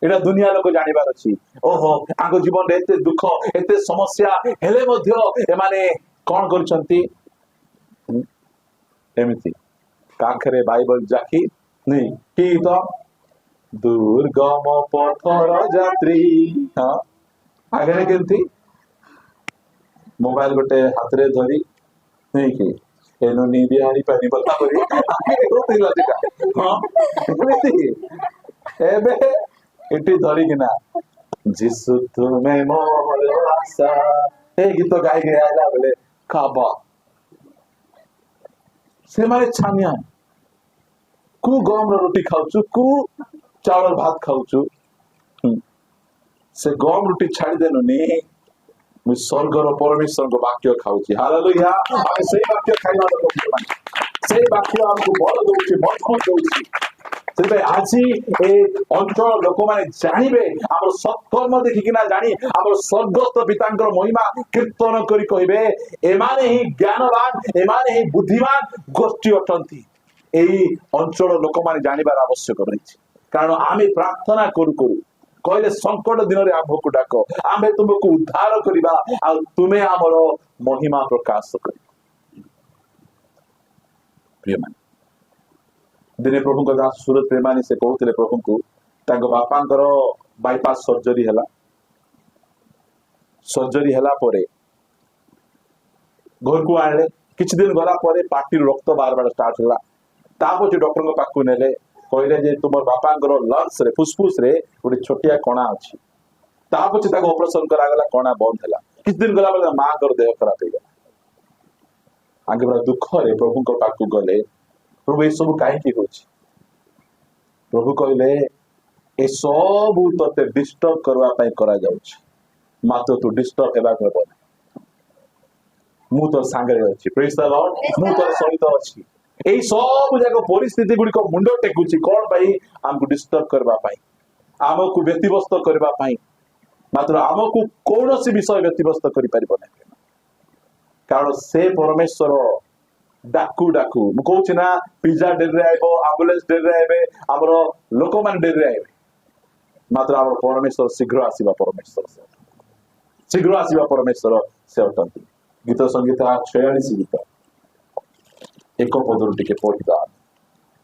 एटा दुनिया लोक जानिबार अछि ओहो आगो जीवन रे एते दुख एते समस्या हेले मध्य ए माने कोन करछंती एमिति काखरे बाइबल जाकी नहीं की तो दुर्गम पथर यात्री हां आगे केंती मोबाइल गोटे हाथ रे धरी नहीं कि एनो नीदी आनी पानी बता परी आगे होतिला दिका हां एमिति एबे एटी धरी किना जिसु तुम्हें मोर आशा ए गीत गाई गया आला बोले खाबा से मारे छानिया कु गम रोटी खाउछु कु चावल भात खाउछु से गम रोटी छाड़ी देनु नी मुझ स्वर्ग रो परमेश्वर को वाक्य खाउछि हालेलुया आमे सेही वाक्य खाइला लोक से बाक्य आमको बल दउछि मजबूत दउछि से आज ए अंचल लोक माने जानिबे हमर सत्कर्म देखिकिना जानी हमर स्वर्गस्थ पितांकर महिमा कीर्तन करी कहिबे एमाने ही ज्ञानवान एमाने ही बुद्धिमान गोष्ठी अटंती एई अंचल लोक माने जानिबार आवश्यक रहिछि कारण आमे प्रार्थना करू करू कहले संकट दिन रे आम्भको डाक आमे तुमको उद्धार करिबा आ तुमे हमर महिमा प्रकाश करिबा प्रिय मान दिने प्रभु को दास सूरत प्रेमानी से कहते प्रभु को बापांकर बाईपास सर्जरी हला परे घर को आने किछि दिन गला परे पार्टी रक्त बार बार स्टार्ट होला तापछि डॉक्टर पाखु नेले कहले जे तुम बापांकर लंग्स रे फुसफुस रे गोटे छोटिया कणा अछि तापछि ताको ऑपरेशन करा गला कणा बंद हला किछि दिन गला बेले मां कर देह खराब हो गला आगे बड़ा दुख रे प्रभु को पाखु गले प्रभु ये सब कहीं होची प्रभु कहले ए सब तते डिस्टर्ब करवा पई करा जाउछ मात्र तू डिस्टर्ब हेबा को बने मु तो सांगरे अछि प्रेज द लॉर्ड मु तो सहित अछि एई सब जाको परिस्थिति गुडी को मुंडो टेकुची कोन पई हमकु डिस्टर्ब करवा पई हमकु व्यतिव्यस्त करवा पई मात्र हमकु कोनोसी विषय व्यतिव्यस्त करि परिबो नै कारण से परमेश्वर डाकू डाकू मु कहूँ ना पिज्जा डेरी आइबो एम्बुलेंस डेरी आइबे हमर लोक मान डेरी आइबे मात्र हमर परमेश्वर शीघ्र आसीबा परमेश्वर से अटंती गीत संगीत 46 गीत एक पदर टिके पढ़िदा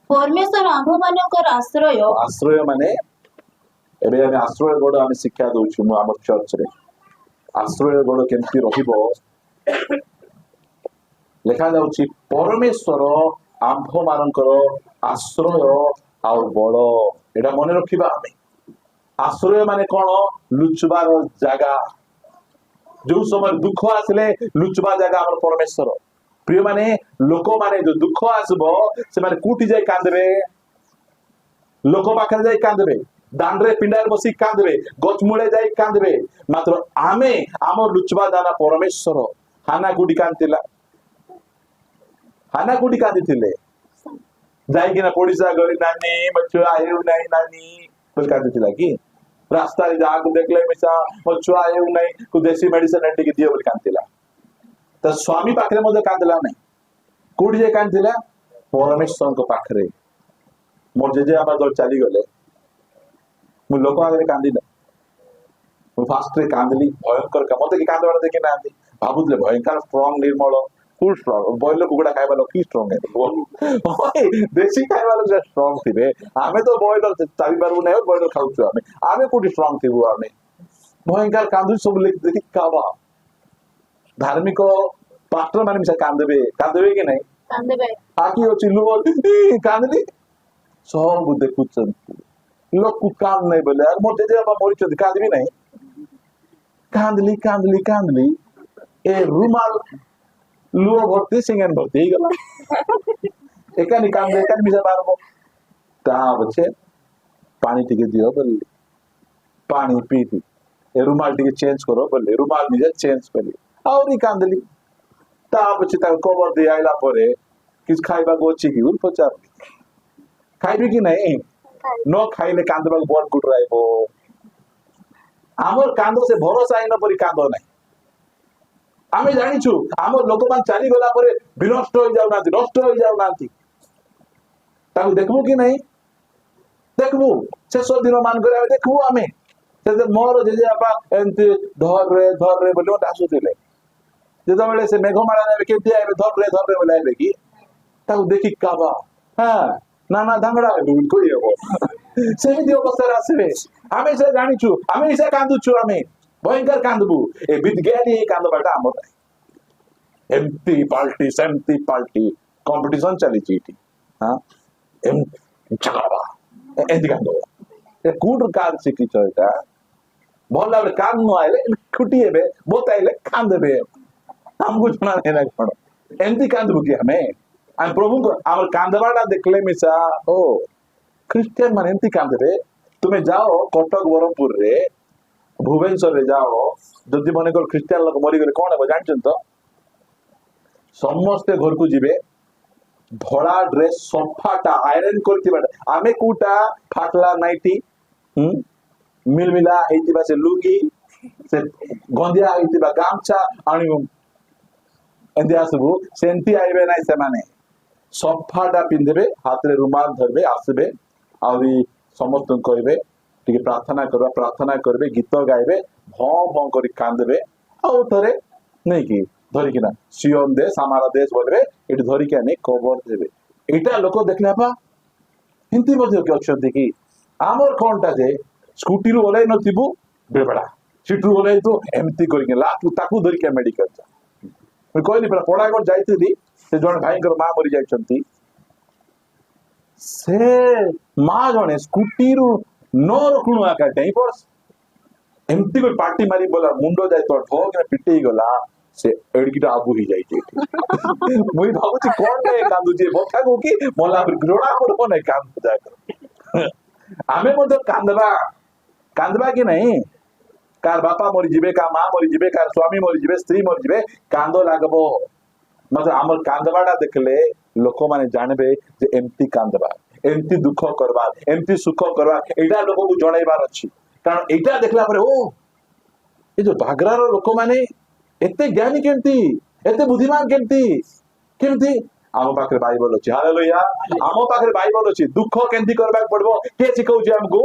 परमेश्वर आम्भ मानकर आश्रय आश्रय माने एबे हम आश्रय गोड़ हम शिक्षा दउछु मु हमर चर्च रे आश्रय गोड़ केमती रहिबो लेखा जाउछि परमेश्वर आम्भ मानकर आश्रय आ बड़ एटा मन रखिबा हमें आश्रय माने कोन लुचबार जागा जो समय दुख आसले लुचबा जागा हमर परमेश्वर प्रिय माने लोक माने जो दुख आसबो से माने कुटी जाय कांदबे लोक पाखरे जाय कांदबे दांडरे पिंडार बसी कांदबे गच मुळे जाय कांदबे मात्र आमे हमर लुचबा दाना परमेश्वर हाना कुटी कांतिला हाना कुटी कांदिथिले जाय किना पडिसा गरी नानी मच्छो आयु नाही नानी बोल कांदिथिला की रास्ता रे जाग देखले मिसा मच्छो आयु नाही को देसी मेडिसिन एंटी के दियो बोल कांतिला तो स्वामी पाखरे मधे कांदला नहीं कोडी जे कांदिला परमेश्वर को पाखरे मोर जेजे आबा दल चली गले मु लोक आगे कांदी ना मु फास्ट रे कांदली भयंकर का मते के कांदवार देखे नांदी भाबुतले भयंकर स्ट्रांग निर्मल फुल स्ट्रांग बॉयलर कुकुड़ा खाइबा लोक की स्ट्रांग है ओए देसी खाइबा लोक स्ट्रांग थिबे आमे तो बॉयलर चाबी पारबो नै बॉयलर खाउछु आमे कोडी स्ट्रांग थिबो आमे भयंकर कांदु सब देखि काबा धार्मिक पास्टर माने मिसा कांदबे कि नहीं कांदबे आकी होची लो कांदली सब देखुछन लोक को काम नहीं बोले यार मोटे जे बा मोरी चोदी कांदबी नहीं कांदली ए रुमाल लुओ भर्ती सिंगन भर्ती गला एकानी कांदे एकानी मिसा बारबो ता बचे पानी टिके दियो बोली पानी पीती ए रुमाल टिके चेंज करो बोले रुमाल मिसा चेंज करी आउरी कांदली ता पछी ता कवर दे आइला परे किस खाइबा गोची की उन पचार खाइबी कि नहीं न खाइले कांदबा बोल गुट राइबो हमर कांदो से भरोसा आइना परी कांदो नहीं आमे जानि छु हमर लोक मान चाली गला परे विनष्ट हो जाउ नाती नष्ट हो जाउ नाती ता देखबो कि नहीं देखबो से सो दिन मान करे देखबो आमे से मोर जे आपा एंती धर रे बोलो आसुतिले जेदा बेले से मेघमाला ने केती आइबे धर रे बोले आइबे की ताऊ देखि काबा हां नाना धांगड़ा बिल कोई हो सेमी दियो बसर आसबे आमे से जानि छु आमे इसे कांदु छु आमे भयंकर कांदबु ए विद्यानी कांदबाटा हमर एमपी पार्टी सेमपी पार्टी कंपटीशन चली चीटी हां एम झगड़ा एंदी कांदो ए कूड कार सिकी चोटा भला कान न आइले खुटी हेबे बोताइले कांदबे हमको जना नहीं ना पड़ो एंती कांदबु कि हम प्रभु को हमर कांदबाटा देखले मिसा ओ क्रिश्चियन माने एंती कांदबे तुम्हें जाओ कटक बरमपुर रे भुवनेश्वर रे जाओ जदि मने को क्रिश्चियन लोग मरी गले कोन हे जानछन तो समस्त घर को जिबे धड़ा ड्रेस सफाटा आयरन करथिबा आमे कोटा फाटला नाइटी मिलमिला हेतिबा से लुगी से गंदिया हेतिबा गामछा आनिबो एंदिया सबु सेंती आइबे नाइ से माने सफाटा पिंधबे हाथ रे रुमाल धरबे आसबे आउरी समस्त कहबे टिके प्रार्थना करबे गीत गाइबे भौ भौ करी कांदबे आउ थरे नहीं कि धरिकिना सियोन देश हमारा देश बोलबे एटी धरिके आने कवर देबे एटा लोक देखले बा हिंदी मध्ये के अछंती कि आमर कोनटा जे स्कूटी रु ओलै नथिबु बेबड़ा सीट रु ओलै तो एमती करके लास्ट ताकू धरिके मेडिकल जा मैं कहली परा पड़ागढ़ जाइतिली से जण भाईकर मां मरि जाइछंती से मां जणे स्कूटी रु नो रखुनु आका डेई पड़स एमती कोई पार्टी मारी बोला मुंडो जाय तो ठोक ने पिटेई गला से एडकीटा आबू ही जाई छै मुई भाबुची कोन ने कांदु जे बखा को कि मोला ग्रोड़ा पड़बो नै कांद जा आमे मतो कांदबा कि नहीं कार बापा मरि जिबे का मां मरि जिबे कार स्वामी मरि जिबे स्त्री मरि जिबे कांदो लागबो मतलब आमर कांदबाटा देखले लोक माने जानबे जे एमती कांदबा एमती दुख करबा एमती सुख करबा एटा लोक को जणाइबार अछि कारण एटा देखला परे ओ ए जो बागरा रो लोक माने एते ज्ञानी केमती एते बुद्धिमान केमती आम पाखे बाइबल अछि हालेलुया आम पाखे बाइबल अछि दुख केमती करबा पड़बो के सिखौ जे हमको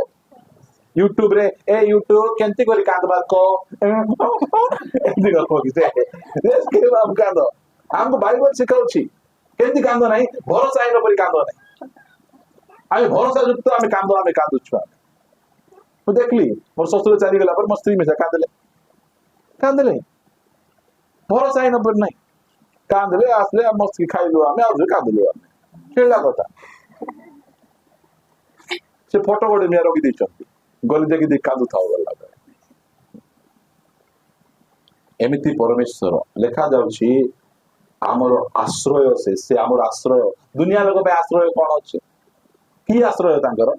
यूट्यूब रे ए यूट्यूब केमती करी कांदबा को एमती को कि से के हम कांदो हमको बाइबल सिखौ छी केमती कांदो नाही भरोसा आइनो परी कांदो नाही आमे भरोसा जुक्त आमे कांदो छुआ ମୁଁ देखली मोर ससुर चली गला पर मो स्त्री में से कांदले भरोसा ही नंबर नहीं कांदले आसले मस्त खाइलु आमे और कांदलु आमे खेला कथा से फोटो गोटे मेरा रखी देछंती गली देखि देख कांदु थाओ गला एमिति परमेश्वर लेखा जाउछि आमर आश्रय से आमर आश्रय दुनिया लोक पे आश्रय कोन अछि की आश्रय तांकर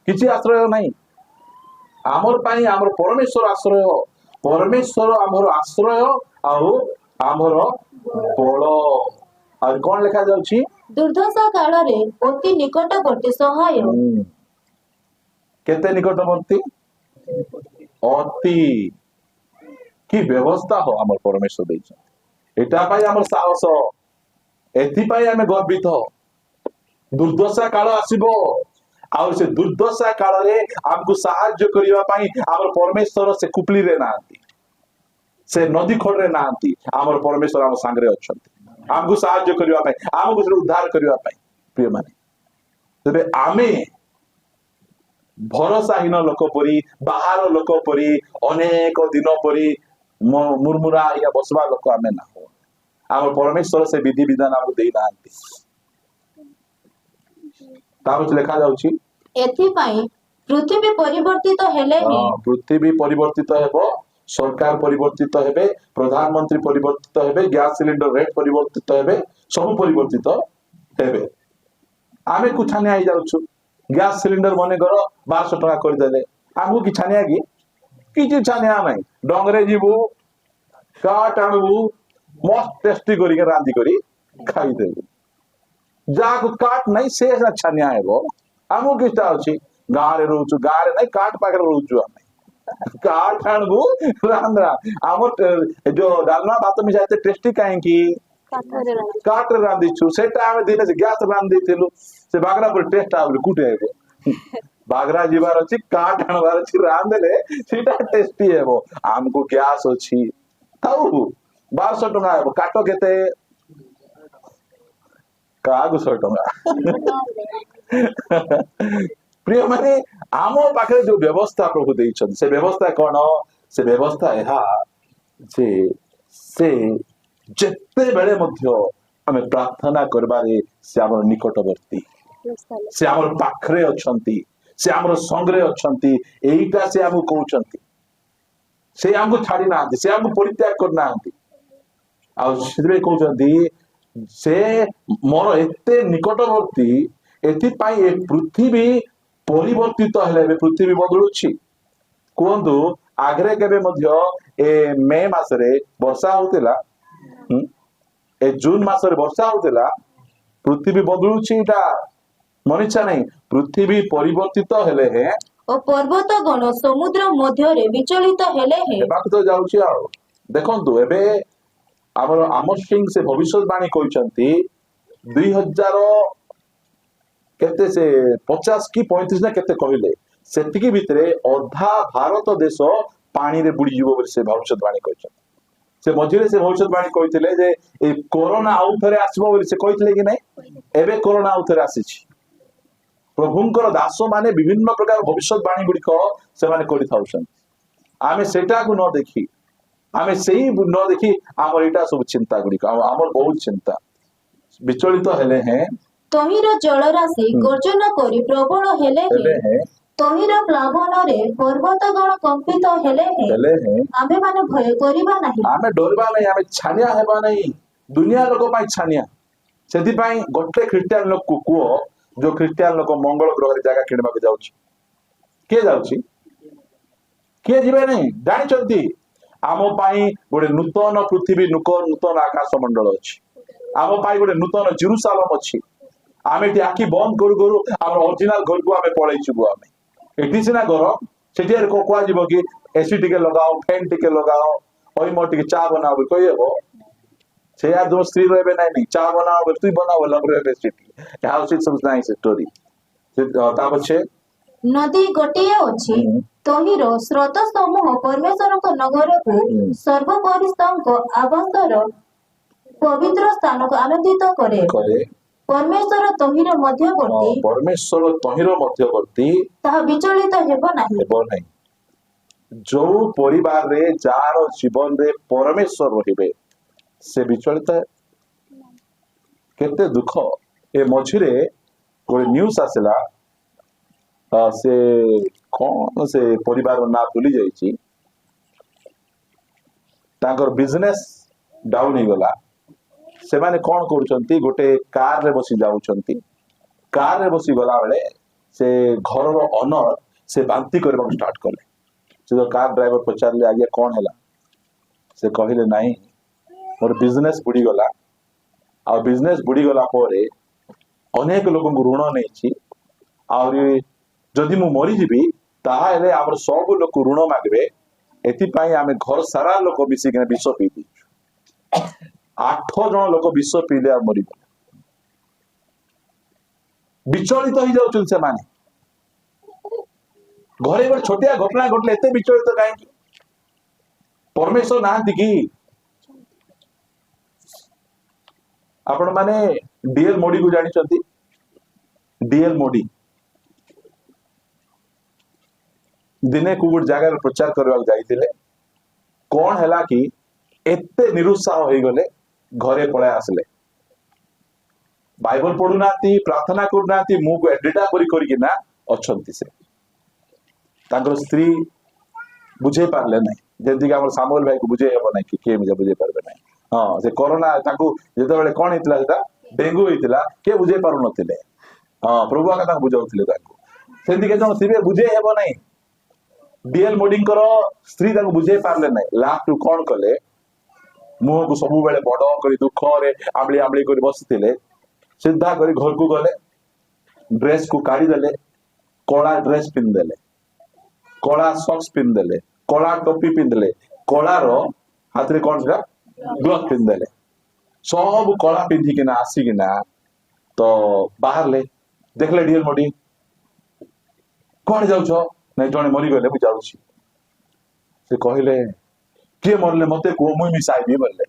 किछि आश्रय नहीं आमर पाई आमर परमेश्वर आमर आश्रय आउ आमर बल आ कोन लिखा जाउछि दुर्दशा काल रे अति निकटवर्ती सहाय केते निकटवर्ती अति की व्यवस्था हो आमर परमेश्वर दैछ एटा पाई आमर साहस एथि पाई आमे गर्वित दुर्दशा काल आसीबो आ से दुर्दशा काल रे हमको सहाय्य करिवा पाई हमर परमेश्वर से कुपली रे नांती से नदी खोड़ रे नांती हमर परमेश्वर हम संग रे अछंती हमको सहाय्य करिवा पाई हमको से उद्धार करिवा पाई प्रिय माने तबे आमे भरोसाहीन लोक परी बाहर लोक परी अनेक दिन परी मुरमुरा या बसवा लोक आमे ना हो हमर परमेश्वर से विधि विधान हमको देई नांती ताबत लेखा जाउछि एथि पई पृथ्वी परिवर्तित हेले ही पृथ्वी परिवर्तित हेबो सरकार परिवर्तित हेबे प्रधानमंत्री परिवर्तित हेबे गैस सिलेंडर रेट परिवर्तित हेबे सब परिवर्तित हेबे आमे कु छानिया आइ जाउछु गैस सिलेंडर मने करो 1200 टका कर देले हमहु कि छानिया कि किछि छानिया नै डंगरे जीबू काट आनबू मस्त टेस्टी करी के रांदी करी खाई देबू जाक काट नहीं से अच्छा न्याय हो हमू किस्ता अछि गाँ रे रहउछु गाँ रे नहीं काट पाकर रहउछु हम काट आनबू रांद्रा हमर जो डालना भात में जाते टेस्टी काहे की काट रे रांदी छु सेटा हम दिने से गैस रांदी थिलु से बागरा पर टेस्ट आबले कुटे हेबो बागरा जीवार अछि काट आनबार अछि रांदले सेटा टेस्टी हेबो हमको गैस अछि ताऊ 1200 टका हेबो काटो केते कागु 100 टका प्रिय माने आम पाखे जो व्यवस्था प्रभु देइछन से व्यवस्था कोन से व्यवस्था एहा जे से जत्ते बेले मध्य हमें प्रार्थना करबारे से हमर निकटवर्ती से हमर पाखरे अछंती से हमर संगरे अछंती एईटा से हमु कहउछंती से हमको छाड़ी नांती से हमको परित्याग करना नांती आ सिद्रे कहउछंती से मोर एते निकटवर्ती एथि पाई ए पृथ्वी परिवर्तित हेले पृथ्वी बदलुछि कोंदु आगरे केबे मध्य ए मे मासरे वर्षा होतिला ए जून मासरे वर्षा होतिला पृथ्वी बदलुची इटा मनीषा नहीं पृथ्वी परिवर्तित हेले हे ଓ ପର୍ବତ ଗଣ ସମୁଦ୍ର ମଧ୍ୟରେ ବିଚଳିତ ହେଲେ ହେ ହେବାକୁ ତ ଯାଉଛି ଆଉ ଦେଖନ୍ତୁ ଏବେ ଆମର ଆମର ସିଂ ସେ ଭବିଷ୍ୟତବାଣୀ କହିଛନ୍ତି 2000 କେତେ ସେ 50 କି 35 ନା କେତେ କହିଲେ ସେତିକି ଭିତରେ ଅଧା ଭାରତ ଦେଶ ପାଣିରେ ବୁଡିଯିବ ବୋଲି ସେ ଭବିଷ୍ୟତବାଣୀ କହିଛନ୍ତି ସେ ମଝିରେ ସେ ଭବିଷ୍ୟତବାଣୀ କହିଥିଲେ ଯେ ଏଇ କରୋନା ଆଉ ଥରେ ଆସିବ ବୋଲି ସେ କହିଥିଲେ କି ନାହିଁ ଏବେ କରୋନା ଆଉ ଥରେ ଆସିଛି प्रभुंकर दास माने विभिन्न प्रकार भविष्यवाणी गुड़िक से आमे सेटा को न देखी आमे सही न देखी आमर इटा सब चिंता गुड़िक आमर बहुत चिंता विचलित हेले हैं तहिर जलराशि गर्जना करी प्रबल हेले हे तहिर प्लावन रे पर्वत गण कंपित हेले हे आमे माने भय करिबा नाही आमे डरबा नहीं आमे छानिया हेबा नहीं दुनिया लोक पाई छानिया सेति पाई गोटे ख्रिस्टियन लोक को को जो ख्रिस्टियन लोक मंगल ग्रह जगह किणवा जाऊँ किए जाऊँ किए जीवे नहीं जानी आम गोटे नूतन पृथ्वी नूतन आकाश मंडल अच्छी आम गोटे नूतन जेरुसालेम अच्छी आम ये आखि बंद करू करू आम ओरिजिनल घर को आम पलैबू आम ये सीना घर से कह कि एसी टिके लगाओ फैन टिके लगाओ मोर टे चा बनाओ कही हे से यार तुम स्त्री रहे नहीं चा बनाओ तु बनाओ लगे सब नहीं से स्टोरी पछे नदी गोटिए अछि तहिर स्रोत समूह परमेश्वर नगर को सर्वपरिस्तंक आवासर पवित्र स्थान को आनंदित करे परमेश्वर तहिर मध्यवर्ती ताहा विचलित हेबो नाही जो परिवार रे जार जीवन रे परमेश्वर रहिबे से विचलित है केते दुख ए मझिरे गोटे न्यूज आसला से कौन से परिवार ना भूली जाइए बिजनेस डाउन हो गला से माने कौन करुचंती गोटे कार रे बसी जाउचंती कार रे बसी गला बेले से घर रो ओनर से बांती करबा स्टार्ट करले से तो कार ड्राइवर पचारले आगे कौन हैला से कहिले नहीं मोर बिजनेस बुड़ी गला आ बिजनेस बुड़ी गला परे अनेक लोक ऋण नहीं जदि मु मरी जीवी ताहले आमर सब लोक ऋण मागबे एथिपाई आमे घर सारा लोक मिसिक विष पी दी 8 जन लोक विष पीले आ मरी विचलित हो जाउछन से माने घरे गोटे छोटिया घटना घटले एते विचलित काहे परमेश्वर नाहंती की आपण माने डीएल मोडी को जानी चंती डीएल मोडी दिने को गोटे जगह प्रचार करवा जाइतिले कौन हैला कि एते निरुत्साह हो गले घरे पळे आसले बाइबल पढु नाती प्रार्थना करू नाती मु को एडिटा करी ना अछंती से तांकर स्त्री बुझे पारले नहीं जेंति कि हमर सामुएल भाई को बुझे हेबो नहीं कि के मुझे बुझे पारबे नहीं हां से कोरोना ताकू जेते बेले कोन हितला सेटा डेंगू हितला के बुझे पारु नथिले हां प्रभु आका ताकू बुझाउथिले ताकू सेंति के जण सिबे बुझे हेबो नहीं डीएल मोडिंग करो स्त्री ताकू बुझे पारले नहीं लास्ट कोन कले मुह को सब बेले बड़ करी दुख रे आमली आमली करी बसिथिले सीधा करी घर को गले ड्रेस को काढ़ी देले कला ड्रेस पिन देले कला सॉक्स पिन देले कला टोपी पिन देले कला रो हाथ रे कोन छा ग्लव पिन देले सब कला पिंधी के ना आसी के ना तो बाहर ले देखले डीएल मोडी कोन जाउ छो नै जणे मरी गले मु जाउ छी से कहिले के मरले मते को मुई मिसाइबी बोलले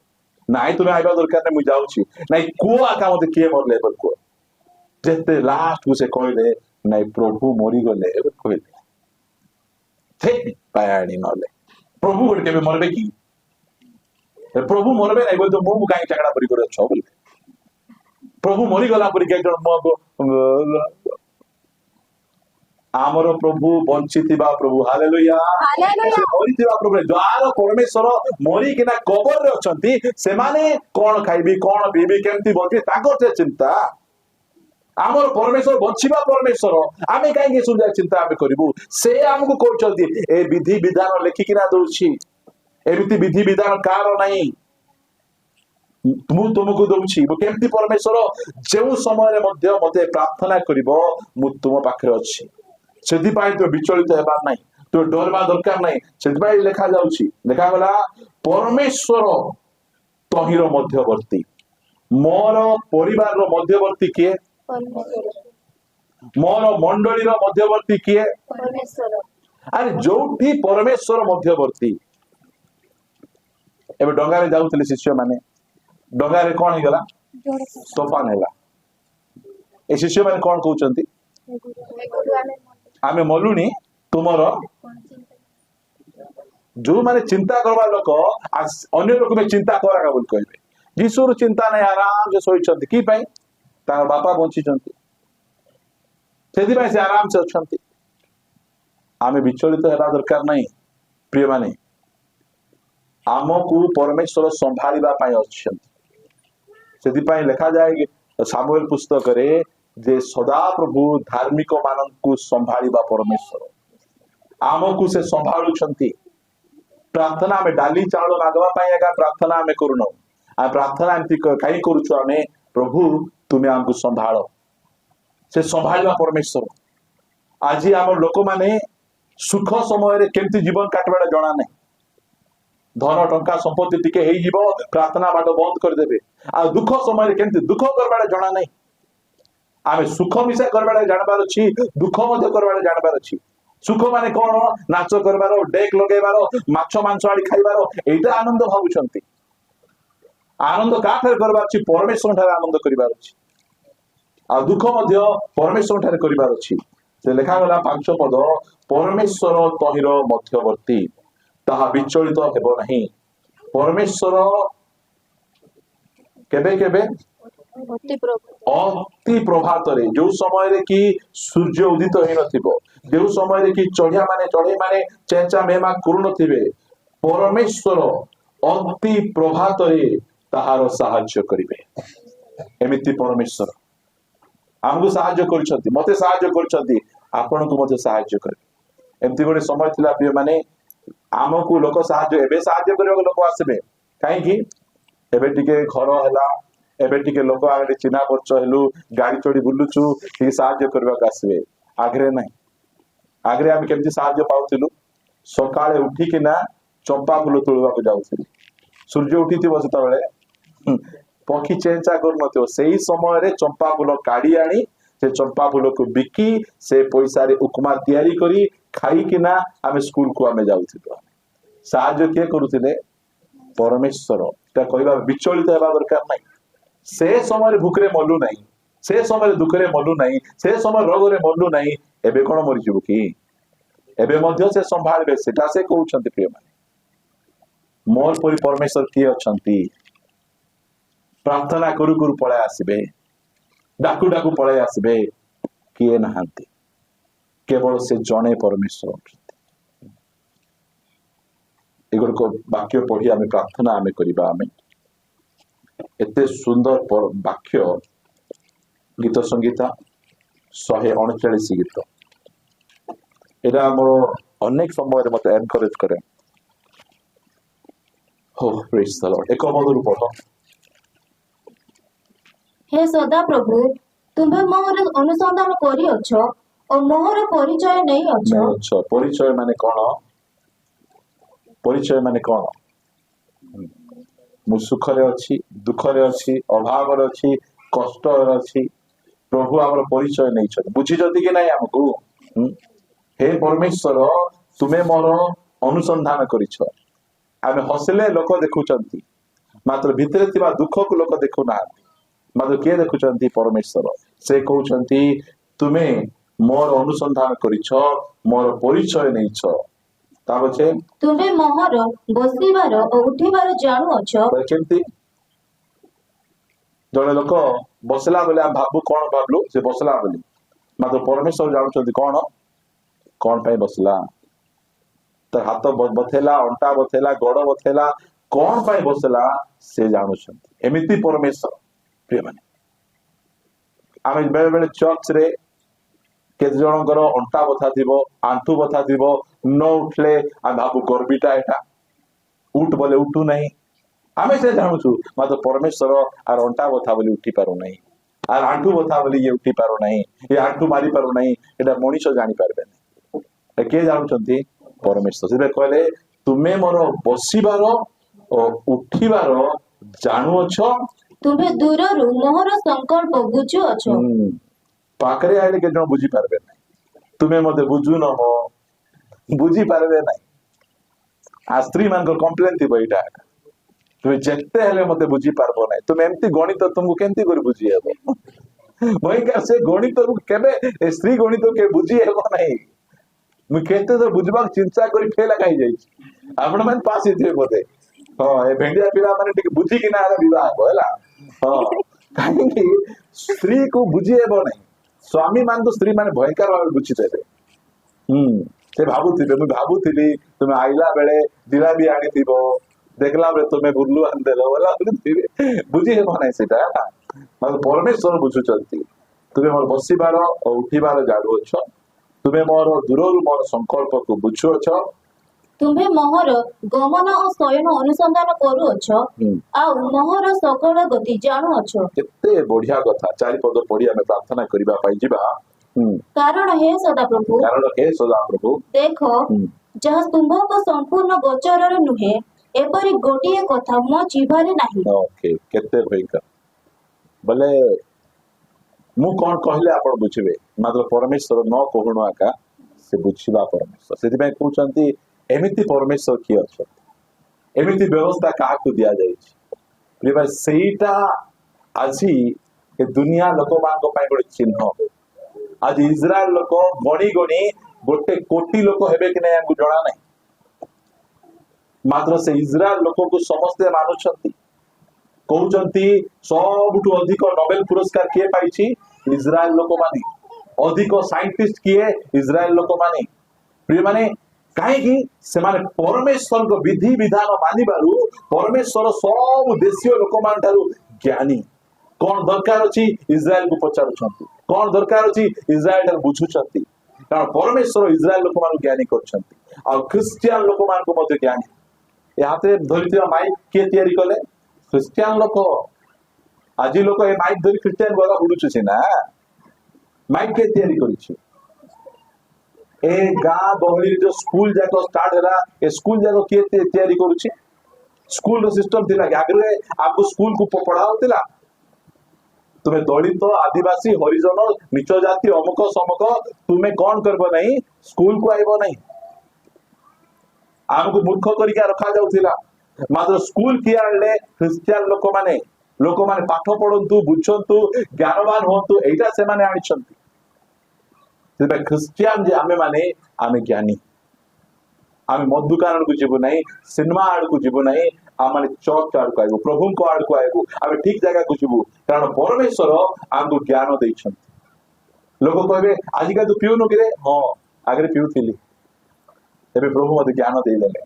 नाइ तुमे आइबा दरकार नै मु जाउ छी नाइ को आका मते के मरले बोल को जेते लास्ट को से कहिले नाइ प्रभु मरी गले कहिले थे पायाणी नले प्रभु गोटे केबे मरबे की प्रभु मरबे नाइ बोल तो मु काई चकड़ा परी करे छ बोल प्रभु मरी गला परी के जण मो आमर प्रभु बंचितिबा प्रभु हालेलुया मरितिबा प्रभु द्वार परमेश्वर मरी किना कबर रे अछंती से माने कोन खाइबी कोन पीबी केमती बंची ताको ते चिंता आमर परमेश्वर बंचिबा परमेश्वर आमे काई के सुजा चिंता आमे करिवु से हमकु कहउछंती ए विधि विधान लेखि किना दोछि एमिति विधि विधान कार नहीं ମୁଁ ତୁମକୁ ଦଉଛି ମୁଁ କେମିତି परमेश्वर ଯେଉଁ ସମୟରେ ମଧ୍ୟ ମତେ ପ୍ରାର୍ଥନା କରିବ ମୁଁ ତୁମ ପାଖରେ ଅଛି ସେଥିପାଇଁ ତୁମେ ବିଚଳିତ ହେବାର ନାହିଁ ତୁମେ ଡରବା ଦରକାର ନାହିଁ ସେଥିପାଇଁ ଲେଖା ଯାଉଛି ଲେଖାଗଲା परमेश्वर ତହିଁର ମଧ୍ୟବର୍ତ୍ତୀ ମୋର ପରିବାରର ମଧ୍ୟବର୍ତ୍ତୀ କିଏ ମୋର ମଣ୍ଡଳୀର ମଧ୍ୟବର୍ତ୍ତୀ କିଏ ଆରେ ଯୋଉଠି परमेश्वर ମଧ୍ୟବର୍ତ୍ତୀ ଏବେ ଡଙ୍ଗାରେ ଯାଉଥିଲେ ଶିଷ୍ୟମାନେ ଡଙ୍ଗାରେ କଣ ହେଇଗଲା ତୋଫାନ ହେଲା ଏ ଶିଷ୍ୟମାନେ କଣ କହୁଛନ୍ତି ଆମେ ମଲୁଣି ତୁମର ଯୋଉମାନେ ଚିନ୍ତା କରିବା ଲୋକ ଅନ୍ୟ ଲୋକ ଚିନ୍ତା କରାକା ବୋଲି କହିବେ ଯୀଶୁର ଚିନ୍ତା ନାହିଁ ଆରାମସେ ଶୋଇଛନ୍ତି କି ପାଇଁ ତାଙ୍କ ବାପା ବଞ୍ଚିଛନ୍ତି ସେଥିପାଇଁ ସେ ଆରାମସେ ଅଛନ୍ତି ଆମେ ବିଚଳିତ ହେବା ଦରକାର ନାହିଁ ପ୍ରିୟମାନେ ଆମକୁ परमेश्वर संभाଳିବା ପାଇଁ ଅଛନ୍ତି ସେଥିପାଇଁ ଲେଖାଯାଏ ସାମୁଏଲ ପୁସ୍ତକରେ ଯେ ସଦା ପ୍ରଭୁ ଧାର୍ମିକ ମାନଙ୍କୁ ସମ୍ଭାଳିବା परमेश्वर ଆମକୁ ସେ ସମ୍ଭାଳୁଛନ୍ତି प्रार्थना आम डाली चाउल मागवा प्रार्थना आम करूनु आ प्रार्थना एमती कहीं करूछु आमे प्रभु तुम्हें आमको संभाल से संभाल परमेश्वर आज आम लोक माने सुख समय केमती जीवन काटवा जना नहीं धन टंका संपत्ति टिके हेई जीवो प्रार्थना बाट बंद करदेबे आ दुख समय केमती दुख करवा जना नहीं आमे सुख मिसा करवा जानबार अछि दुख मध्य करवा जानबार अछि सुख माने कौन नाच करबार डेक लगेबार माछ मांस आड़ी खाइबार एटा आनंद भावुछंती आनंद काठर करबार अछि परमेश्वर ठारे आनंद करिबार अछि आ दुख मध्य परमेश्वर ठारे करिबार अछि से लेखा गला 5 पद परमेश्वर तहिर मध्यवर्ती ताहा विचलित हेबो नहीं परमेश्वर केबे केबे अति प्रभात जो समय कि सूर्य उदित हो नथिबो जो समय कि चढ़िया माने चेंचा मेमा करू नथिबे परमेश्वर अति प्रभात ताहार साहाय्य करिवे एमिति परमेश्वर हमको साहाय्य करछंती मते साहाय्य करछंती आपन को मते साहाय्य करे एमती गोटे समय थिला प्रिय माने आमको लोक साहाय्य एबे साहाय्य करबो लोक आसबे काहे कि एबे टिके घर हला एबे टिके लोक आगे चिन्हा परिचय हेलु गाड़ी चढ़ी बुलुचु टी साहाय्य करबा आसबे आगरे नहीं आगरे हम केमती साहाय्य पाउथिलु सकाळे उठी कि ना चंपा फूल तोड़वा को जाउथिलु सूर्य उठीथिबो सेता बेले पक्षी चेंचा कर नथिबो सेही समय रे चंपा फूल काढी आनी से चंपा फूल को बिकी से पैसा रे उपमा तयारी करी खाई कि ना आमे स्कूल को आमे जाउथिलु साहाय्य के करूथिले परमेश्वर ता कहबा विचलित हेबा दरकार नहीं से समय भूखरे मलु नहीं से समय दुखरे मलु नहीं से समय रोगरे मलु नहीं एबे कोन मरि जिवो कि एबे मध्य से संभाळबे सेटा से कहउछंती प्रिय माने मोर परि परमेश्वर की अछंती प्रार्थना करू करू पळे आसीबे डाकू डाकू पळे आसीबे किए नहांती केवल से जणे परमेश्वर अछंती एगुर को वाक्य पढ़ी आमे प्रार्थना आमे करिबा आमे एते सुंदर वाक्य गीत संगीता 139 गीत एटा मोर अनेक समय मत एनकरेज करे हो प्रेज द लॉर्ड एक मधुर पढ़ो हे सदा प्रभु तुम्हें मोहर अनुसंधान करी अछो और मोहर परिचय नहीं अछो अच्छा परिचय माने कौन मु सुख रे अछि दुख रे अछि अभाव रे अछि कष्ट रे अछि प्रभु हमर परिचय नहीं छ बुझी जति कि नहीं हमकु हे परमेश्वर तुमे मोर अनुसंधान करिछ आमे हसले लोक देखुचंती मात्र भितरे थिबा दुख को लोक देखु ना मात्र के देखुचंती परमेश्वर से कहउचंती तुमे मोर अनुसंधान करिछ मोर परिचय नहीं छ ता बचे तुम्हें मोहर बसिबार और उठिबार जानू अछो केमती जड़े लोक बसला बेले हम भाबू कौन भाबलु से बसला बोली मात्र परमेश्वर जानुचंती कौन कौन पे बसला तो हाथ बथेला अंटा बथेला गोड़ बथेला कौन पे बसला से जानुचंती एमिति परमेश्वर प्रिय माने आमे बेले बेले चर्च रे केते जनकर अंटा बथा थिबो आंठू बथा थिबो न उठले आ भाबू गर्बीटा एटा उठ बोले उठू नहीं आमे से जानुछु मात्र परमेश्वर आर अंटा बथा बोली उठी पारो नहीं आर आंठू बथा बोली ये उठी पारो नहीं ये आंठू मारी पारो नहीं एटा मनीष जानी पारबे नहीं के जानुचंती परमेश्वर से कहले तुमे मोर बसिबार और उठिबार जानुअछ तुम्हें दूररू मोहर संकल्प बुझुअछ पाखरे आइले के जण बुझी पारबे नहीं तुमे मते बुझु न हो बुझी पारबे नहीं आ स्त्री मान को कंप्लेन थी बैठा तुम जेते हेले मते बुझी पारबो नहीं तुम एमती गणित तुमको केमती कर बुझी हेबो भयंकर से गणित केबे स्त्री गणित के बुझी हेबो नहीं मु केते तो बुझबाक चिंता करी फेल लगाई जाई आपण मन पास हिथे बोते हां ए भेंडिया पिला माने टिके बुझी कि ना विवाह होला हां काहे कि स्त्री को बुझी हेबो नहीं स्वामी मान तो स्त्री माने भयंकर भाव बुझी देबे से भाबुथिबे मु भाबुथिली तुम आइला बेले जिलाबी आनी थिबो देखला बेले तुमे बुल्लू आन देलो होला बुझी हेबो नहीं सेटा मतलब परमेश्वर बुझु चलती तुमे मोर बसिबार और उठिबार जाडू छ तुमे मोर दूररू मोर संकल्प को बुझु छ तुम्हें मोहर गमन और शयन अनुसंधान करूअछ आ मोहर सकल गति जानुअछ केते बढ़िया कथा चारि पद पढ़ी हमें प्रार्थना करिबा पाई जिबा कारण हे सदा प्रभु देखो जहाँ तुम्भक संपूर्ण गोचर नुहे एपरी गोटिए कथा मो जीवारे नाही ओके केते भयंकर बोले मु कौन कहले आपण बुझिबे मात्र परमेश्वर न कहणो आका से बुझिबा परमेश्वर सेति में कहउचंती एमिति परमेश्वर की अछि एमिति व्यवस्था का को दिया जाय छी प्रिय सेटा आजी ए दुनिया लोक मान को पाई बड चिन्ह आज इजराइल लोक गणी गणी गोटे कोटी लोक हेबे कि नहीं हमको जणा नहीं मात्र से इजराइल लोक को समस्ते मानुछंती कहउचंती सबुठु अधिक नोबेल पुरस्कार किए पाइछि इजराइल लोक माने अधिक साइंटिस्ट किए इजराइल लोक माने प्रिय माने काहे कि से माने परमेश्वर को विधि विधान मानिबारु परमेश्वर सब देशीय लोक मान थारु ज्ञानी कौन दरकार अछि इजराइल को पचारुछंती कौन दरकार अछि इजराइल ठार बुझुछंती कारण परमेश्वर इजराइल लोक मान ज्ञानी करछंती आ क्रिश्चियन लोक मान को मते ज्ञानी याते धरितिया माइक के तयारी कले क्रिश्चियन लोक आज लोक ए माइक धरि क्रिश्चियन गला बुडुछु छै ना माइक के तयारी करिछि ए गा गहली जो स्कूल जाको स्टार्ट होला ए स्कूल जाको के तयारी करूछि स्कूल रो सिस्टम थिला आगरे आपको स्कूल को पढ़ाउतिला तुम्हें दलित आदिवासी हरिजन नीच जाति अमुक समक तुम्हें कौन करबो नहीं स्कूल को आइबो नहीं आमको मूर्ख करिका रखा जाउतिला मात्र स्कूल किया आले क्रिश्चियन लोक माने पाठ पढंतु बुझंतु ज्ञानवान होंतु एटा से माने आनिछंती सेबे क्रिश्चियन जे आमे माने आमे ज्ञानी आमे मद दुकान को जीवो नहीं सिनेमा आड़ को जीवो नहीं आमे चर्च आड़ को आइबो प्रभु को आड़ को आइबो आमे ठीक जगह को जीवो कारण परमेश्वर आमको ज्ञान दैछंती लोग कहबे आज का तू पियो न किरे हां आगरे पियो थिली एबे प्रभु मते ज्ञान दे देले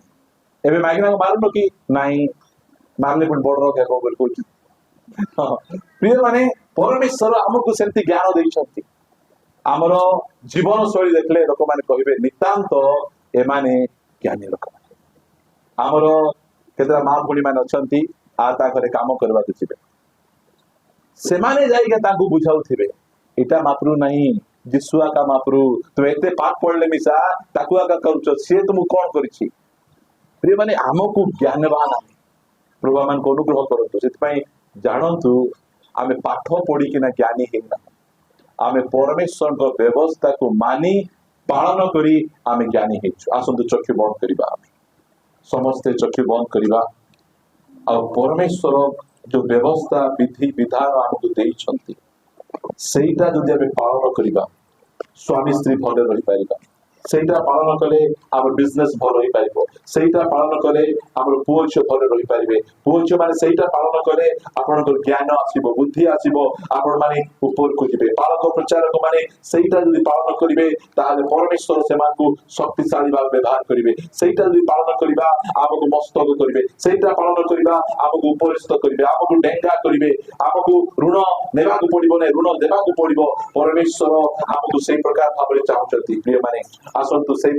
एबे माइग्ना मारनो कि नाही मारले पण बड़ रोग हेबो बोल कोच प्रिय माने परमेश्वर हमको सेंती ज्ञान दैछंती आमर जीवन शैली देखले लोक माने कहिबे नितांत ए माने ज्ञानी लोक आमर केतरा मां भणी माने अछंती आ ता घरे काम करबा के छिबे से माने जाई के ताकू बुझाउथिबे एटा मापरू नहीं जिसुआ का मापरू तो एते पाप पड़ले मिसा ताकुआ का करूछ से तुम कोन करिछि प्रिय माने हमको ज्ञानवान प्रभु मान को अनुग्रह करतो सेति पई जानंतु आमे पाठ पढी किना ज्ञानी हेना आमे परमेश्वर को व्यवस्था को मानी पालन करी आमे ज्ञानी हेछु आसंतु चक्षु बंद करिबा आमे समस्त चक्षु बंद करिबा और परमेश्वर जो व्यवस्था विधि विधान हमको देइछंती सेटा जदि आमे पालन करिबा स्वामी स्त्री भले रही पारिबा सेटा पालन कले आम बिजनेस भल रही पारिबो सेटा पालन कले आम पुओ झियो भले रही पारिबे पुओ झियो माने सेटा पालन कले आपनकर ज्ञान आसीबो बुद्धि आसीबो आपण माने ऊपर को जिबे पालक प्रचारक माने सेटा जदि पालन करिवे ताले परमेश्वर सेमानकु शक्तिशाली भाव व्यवहार करिवे सेटा जदि पालन करिबा आमको मस्तक करिवे सेटा पालन करिबा आमको उपरिस्त करिवे आमको डेंगा करिवे आमको ऋण नेबाकु पड़िबो नै ऋण देबाकु पड़िबो परमेश्वर आमको सेई प्रकार भाबरे चाहुचंती प्रिय माने आसंतु सेई